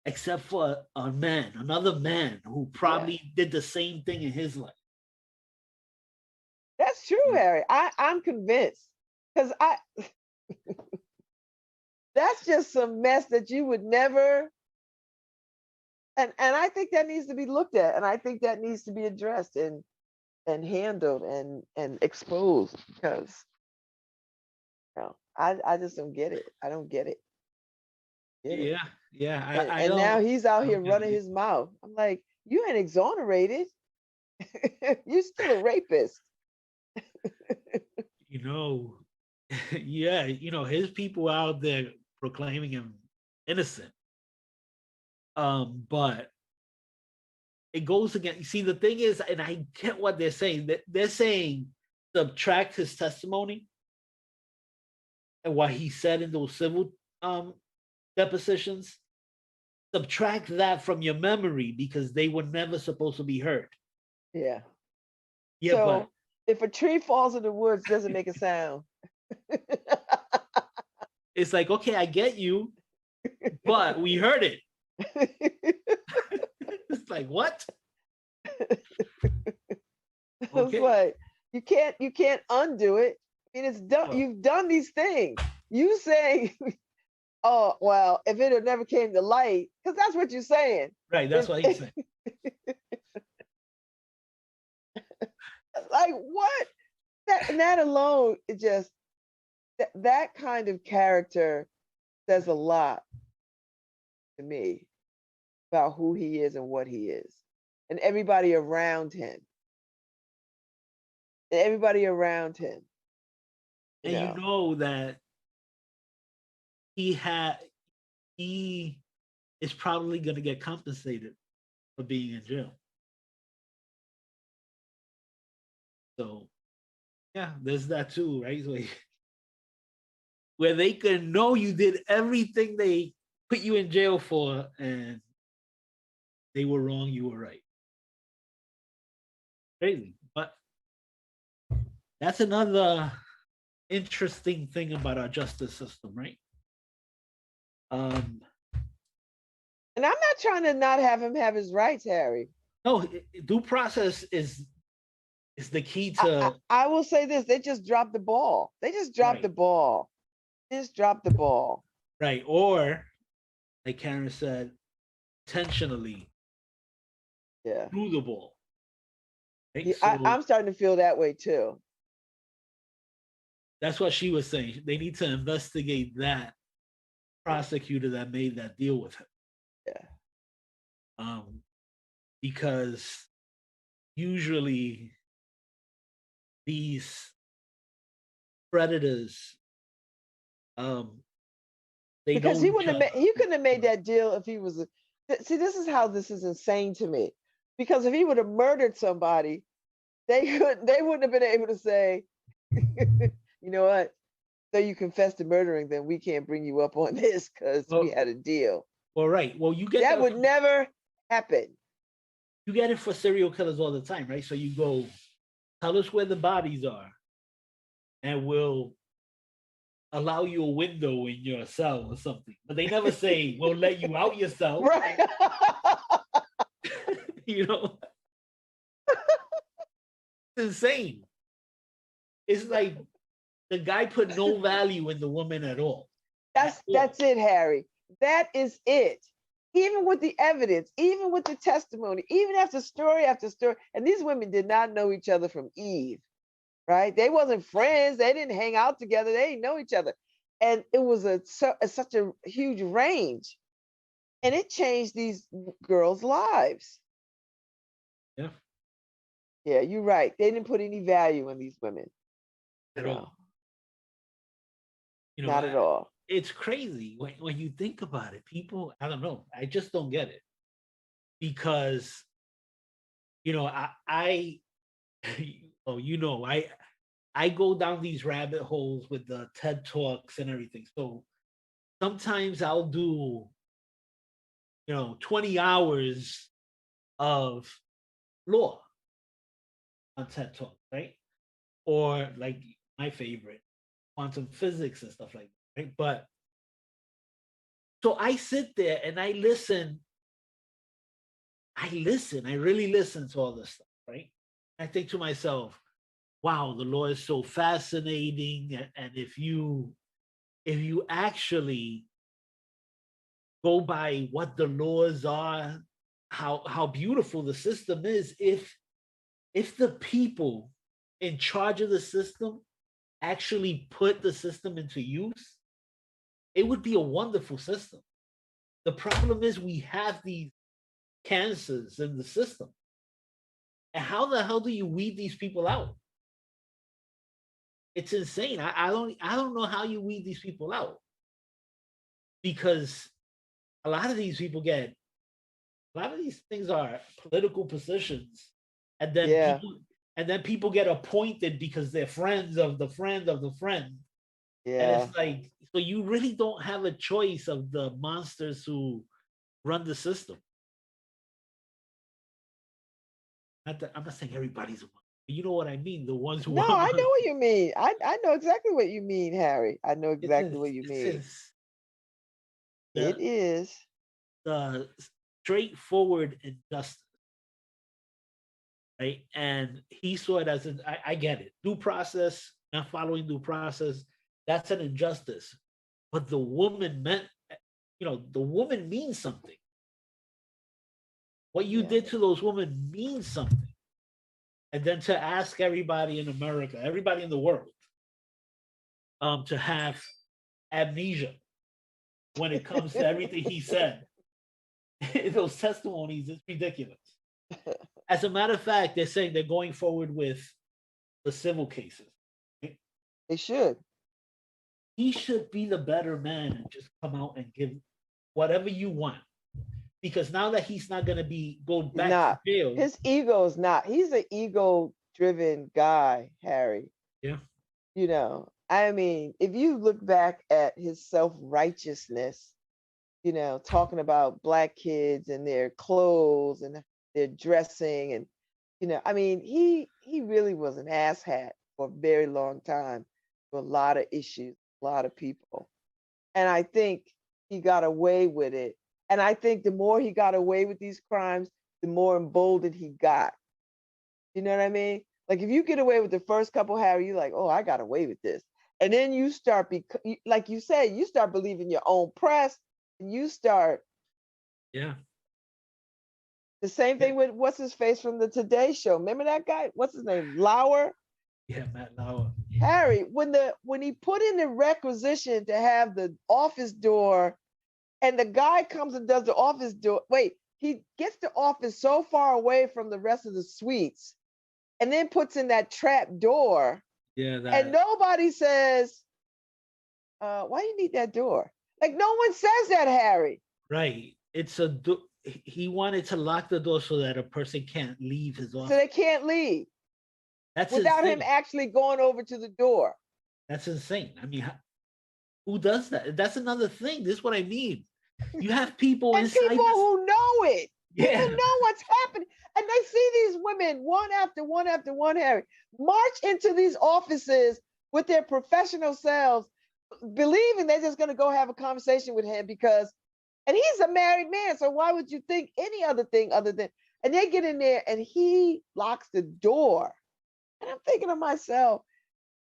Except for another man who probably did the same thing in his life. That's true, Harry. I'm convinced. Because that's just some mess that you would never. And I think that needs to be looked at, and I think that needs to be addressed and handled and exposed, because I just don't get it. I don't get it. Yeah. And now he's out here running his mouth. I'm like, you ain't exonerated. You're still a rapist. You know, yeah, you know, his people out there proclaiming him innocent. But it goes again. You see, the thing is, and I get what they're saying. They're saying subtract his testimony and what he said in those civil depositions subtract that from your memory because they were never supposed to be hurt. Yeah. Yeah, So but if a tree falls in the woods, doesn't make a sound. it's like, okay, I get you, but we heard it. It's like, what? That's Okay. right. You can't undo it. I mean, it's done. Well, You've done these things. You saying, "Oh, well, if it had never came to light," because that's what you're saying. right, that's what he's saying. Like what? That alone, it just that kind of character says a lot to me about who he is and what he is, and everybody around him. And everybody around him. You And you know. know that he is probably gonna get compensated for being in jail. So yeah, there's that too, right? So, where they can know you did everything they put you in jail for, and they were wrong, you were right. Crazy, but that's another interesting thing about our justice system, right? And I'm not trying to not have him have his rights, Harry. No, due process is the key to. I will say this: they just dropped the ball. They just dropped the Right. ball. They just dropped the ball. Right, or like Karen said, intentionally Yeah. threw the ball. Right? Yeah, So I'm starting to feel that way too. that's what she was saying. They need to investigate that prosecutor that made that deal with him. Yeah. Because usually these predators, they Because he don't wouldn't have he couldn't have made that deal if he was see, this is how this is insane to me. Because if he would have murdered somebody, they wouldn't have been able to say, you know what? So you confess to murdering, then we can't bring you up on this because we had a deal. Well, right. Well, you get that would never happen. You get it for serial killers all the time, right? So you go, tell us where the bodies are, and we'll allow you a window in your cell or something. But they never say we'll let you out your cell. Right. You know? It's insane. It's like the guy put no value in the woman at all. That's it, Harry. That is it. Even with the evidence, even with the testimony, even after story, and these women did not know each other from Eve, right? They wasn't friends. They didn't hang out together. They didn't know each other. And it was such a huge range. And it changed these girls' lives. Yeah. Yeah, you're right. They didn't put any value in these women. At all. You know, not at all. It's crazy when you think about it. People, I don't know. I just don't get it. Because, you know, I oh, you know, I go down these rabbit holes with the TED Talks and everything. So sometimes I'll do, 20 hours of law on TED Talk, right? Or like my favorite, quantum physics and stuff like that, right? But so I sit there and I listen. I really listen to all this stuff, right? I think to myself, wow, the law is so fascinating. And if you actually go by what the laws are, how beautiful the system is, if the people in charge of the system actually put the system into use, it would be a wonderful system. The problem is we have these cancers in the system. And how the hell do you weed these people out? It's insane. I don't know how you weed these people out. Because a lot of these things are political positions. And then people get appointed because they're friends of the friend of the friend. Yeah. And it's like, so you really don't have a choice of the monsters who run the system. I'm not saying everybody's a woman. You know what I mean? The ones who No, are I know what you mean. I know exactly what you mean, Harry. I know it's exactly what you mean. the It is. the straightforward injustice, right? And he saw it as I get it. Due process, not following due process, that's an injustice. But the woman meant, the woman means something. What you Yeah. did to those women means something. And then to ask everybody in America, everybody in the world, to have amnesia when it comes to everything he said, those testimonies is ridiculous. As a matter of fact, they're saying they're going forward with the civil cases. Right? They should. He should be the better man and just come out and give whatever you want. Because now that he's not going to be go He's back not. to jail. His ego is not. He's an ego-driven guy, Harry. Yeah. I mean, if you look back at his self-righteousness, talking about Black kids and their clothes and their dressing, and I mean, he really was an asshat for a very long time for a lot of issues, a lot of people, and I think he got away with it. And I think the more he got away with these crimes, the more emboldened he got. You know what I mean? Like if you get away with the first couple, Harry, you're like, oh, I got away with this. And then you start, like you said, you start believing your own press, and you start. Yeah. The same thing with what's his face from the Today Show. Remember that guy? What's his name? Lauer. Yeah, Matt Lauer. Harry, when he put in the requisition to have the office door, and the guy comes and does the office door. Wait, he gets the office so far away from the rest of the suites, and then puts in that trap door. Yeah, and nobody says, "Why do you need that door?" Like no one says that, Harry. Right. He wanted to lock the door so that a person can't leave his office. So they can't leave. That's without insane. him actually going over to the door. That's insane. I mean, who does that? That's another thing. This is what I mean. You have people and inside people who know it. Yeah. People know what's happening. And they see these women one after one after one, Harry, march into these offices with their professional selves, believing they're just going to go have a conversation with him and he's a married man. So why would you think any other thing other than, and they get in there and he locks the door. And I'm thinking to myself,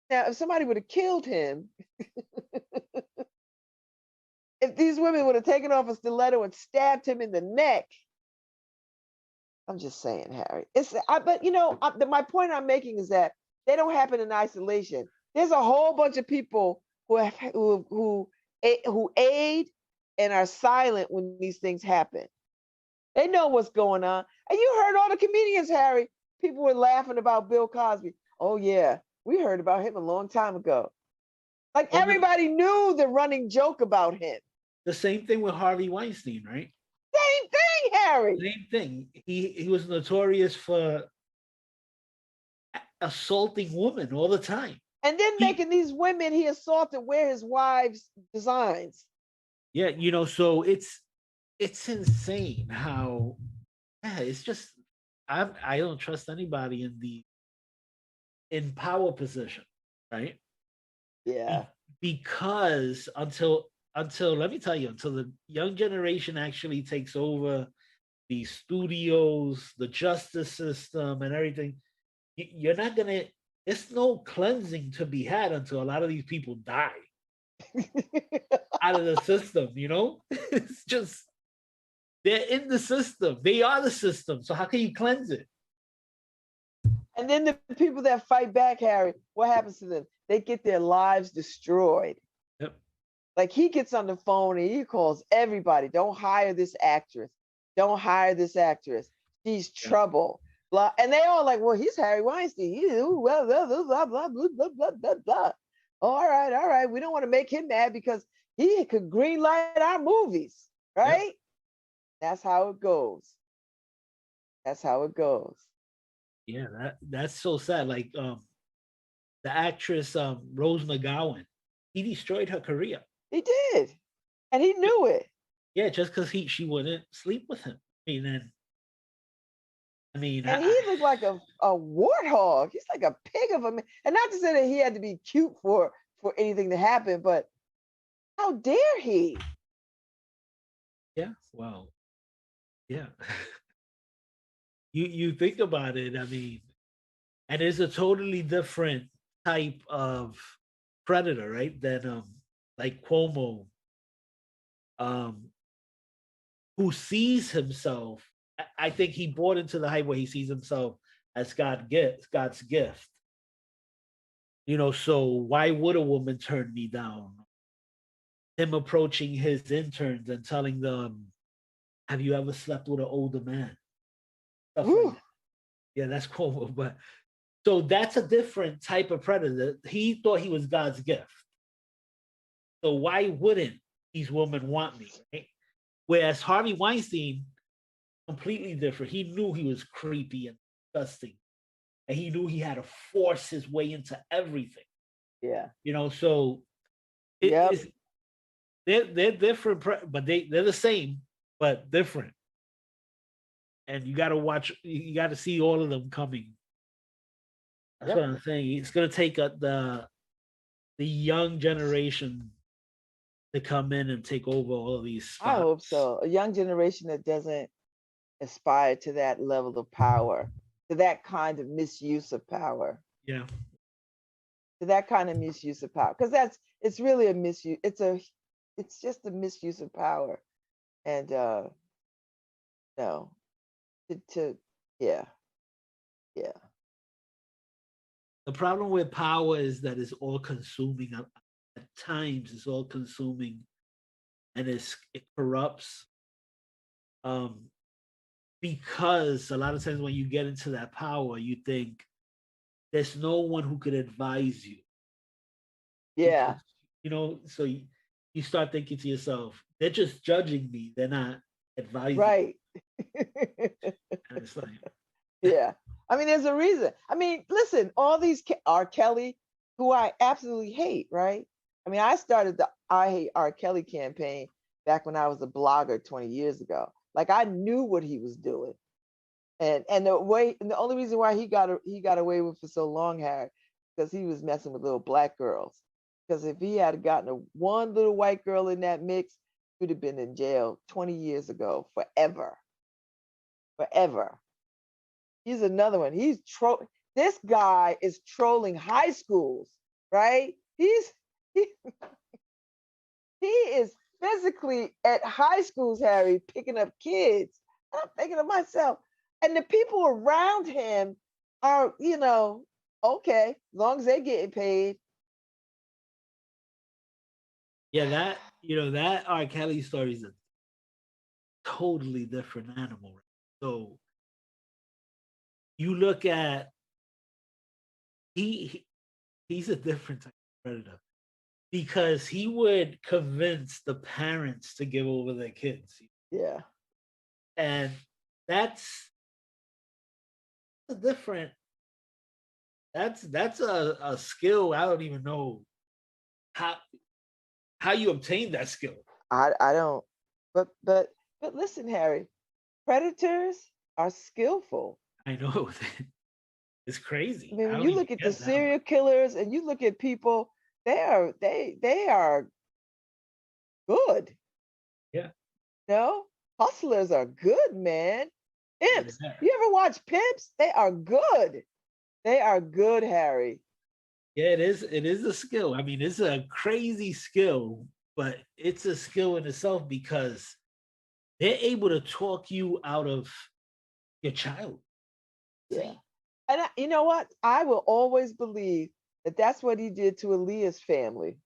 now, if somebody would have killed him, if these women would have taken off a stiletto and stabbed him in the neck, I'm just saying, Harry. My point I'm making is that they don't happen in isolation. There's a whole bunch of people who aid and are silent when these things happen. They know what's going on. And you heard all the comedians, Harry. People were laughing about Bill Cosby. Oh, yeah, we heard about him a long time ago. Like everybody knew the running joke about him. The same thing with Harvey Weinstein, right? Same thing, Harry. Same thing. He was notorious for assaulting women all the time. And then making these women he assaulted wear his wife's designs. Yeah, so it's insane how, it's just, I don't trust anybody in power position, right? Yeah. Because until let me tell you, until the young generation actually takes over the studios, the justice system, and everything, you're not gonna. There's no cleansing to be had until a lot of these people die out of the system. It's just they're in the system. They are the system. So how can you cleanse it? And then the people that fight back, Harry, what happens to them? They get their lives destroyed. Yep. Like he gets on the phone and he calls everybody. Don't hire this actress. Don't hire this actress. She's trouble. Blah. And they all like, well, he's Harry Weinstein. Blah, blah, blah, blah, blah, blah, blah, blah, blah. All right. We don't want to make him mad because he could greenlight our movies, right? Yep. That's how it goes. That's how it goes. Yeah, that's so sad. Like the actress Rose McGowan, he destroyed her career. He did, and he knew it. Yeah, just because she wouldn't sleep with him. I mean, and I mean, And he looked like a warthog. He's like a pig of a man. And not to say that he had to be cute for anything to happen, but how dare he? yeah, well, yeah. You think about it. I mean, and it's a totally different type of predator, right? Than like Cuomo, um, who sees himself. I think he bought into the hype where he sees himself as God's gift. You know, so why would a woman turn me down? Him approaching his interns and telling them, "Have you ever slept with an older man?" Stuff like Whew. that. Yeah, that's Cuomo. But so that's a different type of predator. He thought he was God's gift. So why wouldn't these women want me? Right? Whereas Harvey Weinstein, completely different. He knew he was creepy and disgusting, and he knew he had to force his way into everything. Yeah. You know, so it Yep. is they're different, but they're the same but different. And you got to watch. You got to see all of them coming. That's Yep. what I'm saying. It's going to take the young generation to come in and take over all of these I hope spots. so. A young generation that doesn't aspire to that level of power, to that kind of misuse of power, Yeah. to that kind of misuse of power. Because it's really a misuse. It's just a misuse of power. And no, to yeah, yeah. The problem with power is that it's all consuming. At times, it's all consuming, and it corrupts. Um, because a lot of times when you get into that power, you think there's no one who could advise you because Yeah. so you start thinking to yourself, they're just judging me. They're not advising me. Right. And it's like, Yeah. I mean, there's a reason. I mean, listen, all these R. Kelly, who I absolutely hate, right? I mean, I started the I Hate R. Kelly campaign back when I was a blogger 20 years ago. Like I knew what he was doing. And the only reason why he got away with for so long, Harry, because he was messing with little black girls. Because if he had gotten one little white girl in that mix, he'd have been in jail 20 years ago, forever. Forever. He's another one. This guy is trolling high schools, right? He, he is physically at high schools, Harry, picking up kids. I'm thinking to myself, and the people around him are, okay, as long as they're getting paid. yeah, that R. Kelly story is a totally different animal. Right? So you look at he he's a different type of predator because he would convince the parents to give over their kids, Yeah. and that's a different. That's a skill. I don't even know how how you obtain that skill. I don't, but listen, Harry, predators are skillful. I know it's I crazy. mean, I when don't you even look at the get that one. serial killers and you look at people, they are good. Yeah, No, hustlers are good, man. Pimps. yeah, You ever watch Pimps? They are good. They are good, Harry. yeah. It is. It is a skill. I mean, it's a crazy skill, but it's a skill in itself because they're able to talk you out of your child. Yeah. See? And you know what? I will always believe that that's what he did to Aaliyah's family.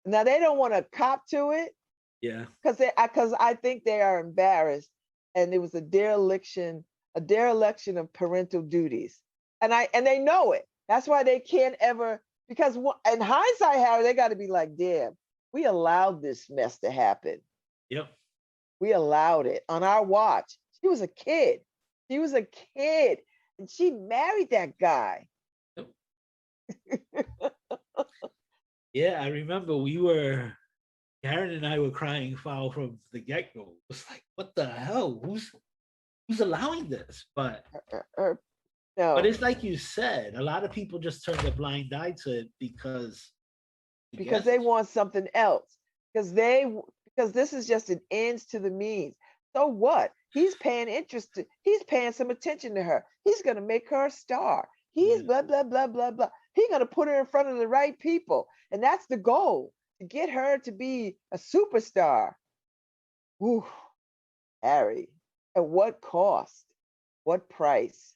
Now they don't want to cop to it Yeah. because I think they are embarrassed, and it was a dereliction of parental duties, and they know it. That's why they can't ever because in hindsight, Harry, they got to be like, damn, we allowed this mess to happen. Yep. We allowed it on our watch. She was a kid. She was a kid, and she married that guy. Yep. Yeah, I remember we were Karen and I were crying foul from the get go. It's like, what the hell? Who's allowing this? But No, it's like you said, a lot of people just turn a blind eye to it because I because guess they want something else. Because this is just an ends to the means. So what? He's paying interest. He's paying some attention to her. He's gonna make her a star. He's yeah, blah blah blah blah blah. He's gonna put her in front of the right people, and that's the goal, to get her to be a superstar. Whew, Harry. At what cost? What price?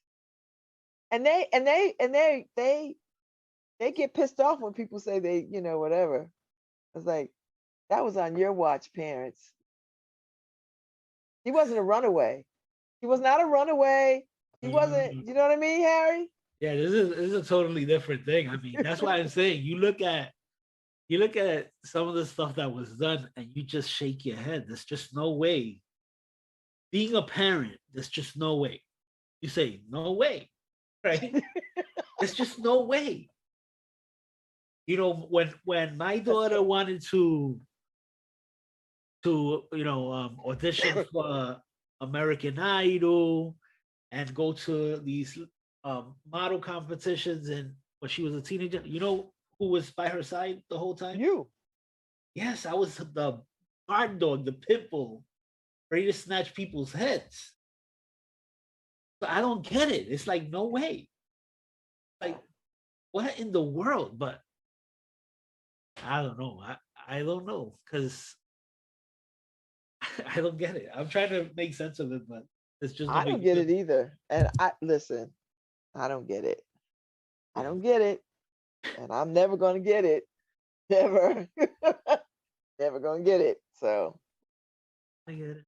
And they get pissed off when people say whatever. It's like, that was on your watch, parents. He wasn't a runaway. He was not a runaway. He wasn't, mm, you know what I mean, Harry? yeah, this is a totally different thing. I mean, that's why I'm saying you look at some of the stuff that was done, and you just shake your head. There's just no way. Being a parent, there's just no way. You say no way, right? There's just no way. When my daughter wanted to audition for American Idol and go to these model competitions, and when she was a teenager, you know who was by her side the whole time? You. Yes, I was the guard dog, the pit bull, ready to snatch people's heads. So I don't get it. It's like, no way. Like, what in the world? But I don't know. I don't know, because I don't get it. I'm trying to make sense of it, but it's just I not don't making get it sense. either. And listen, I don't get it. I Yeah, don't get it. And I'm never gonna get it. Never. Never gonna get it. So I get it.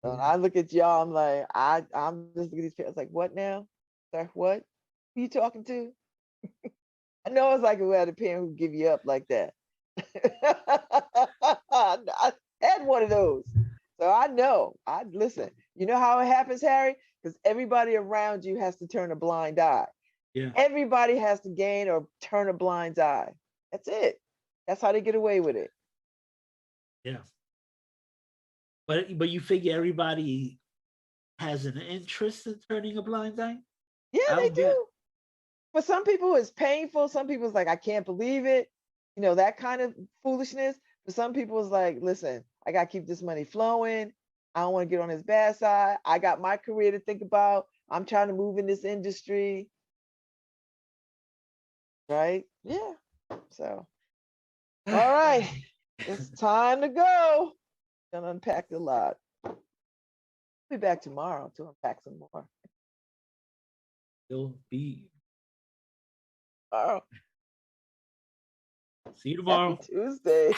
I when get it. I look at y'all, I'm like, I'm just looking at these parents like, what now? Sorry, what? Who you talking to? I know it's like we had a parent who give you up like that. I had one of those. So I know. I listen. You know how it happens, Harry? Because everybody around you has to turn a blind eye. Yeah, Everybody has to gain or turn a blind eye. That's it. That's how they get away with it. yeah. But you figure everybody has an interest in turning a blind eye? Yeah, I they don't get. do. For some people, it's painful. Some people's like, I can't believe it. That kind of foolishness. For some people, it's like, listen, I got to keep this money flowing. I don't want to get on his bad side. I got my career to think about. I'm trying to move in this industry. Right? Yeah. So, all right. It's time to go. Gonna unpack a lot. Be back tomorrow to unpack some more. Still be. Oh, See you happy tomorrow. Tuesday.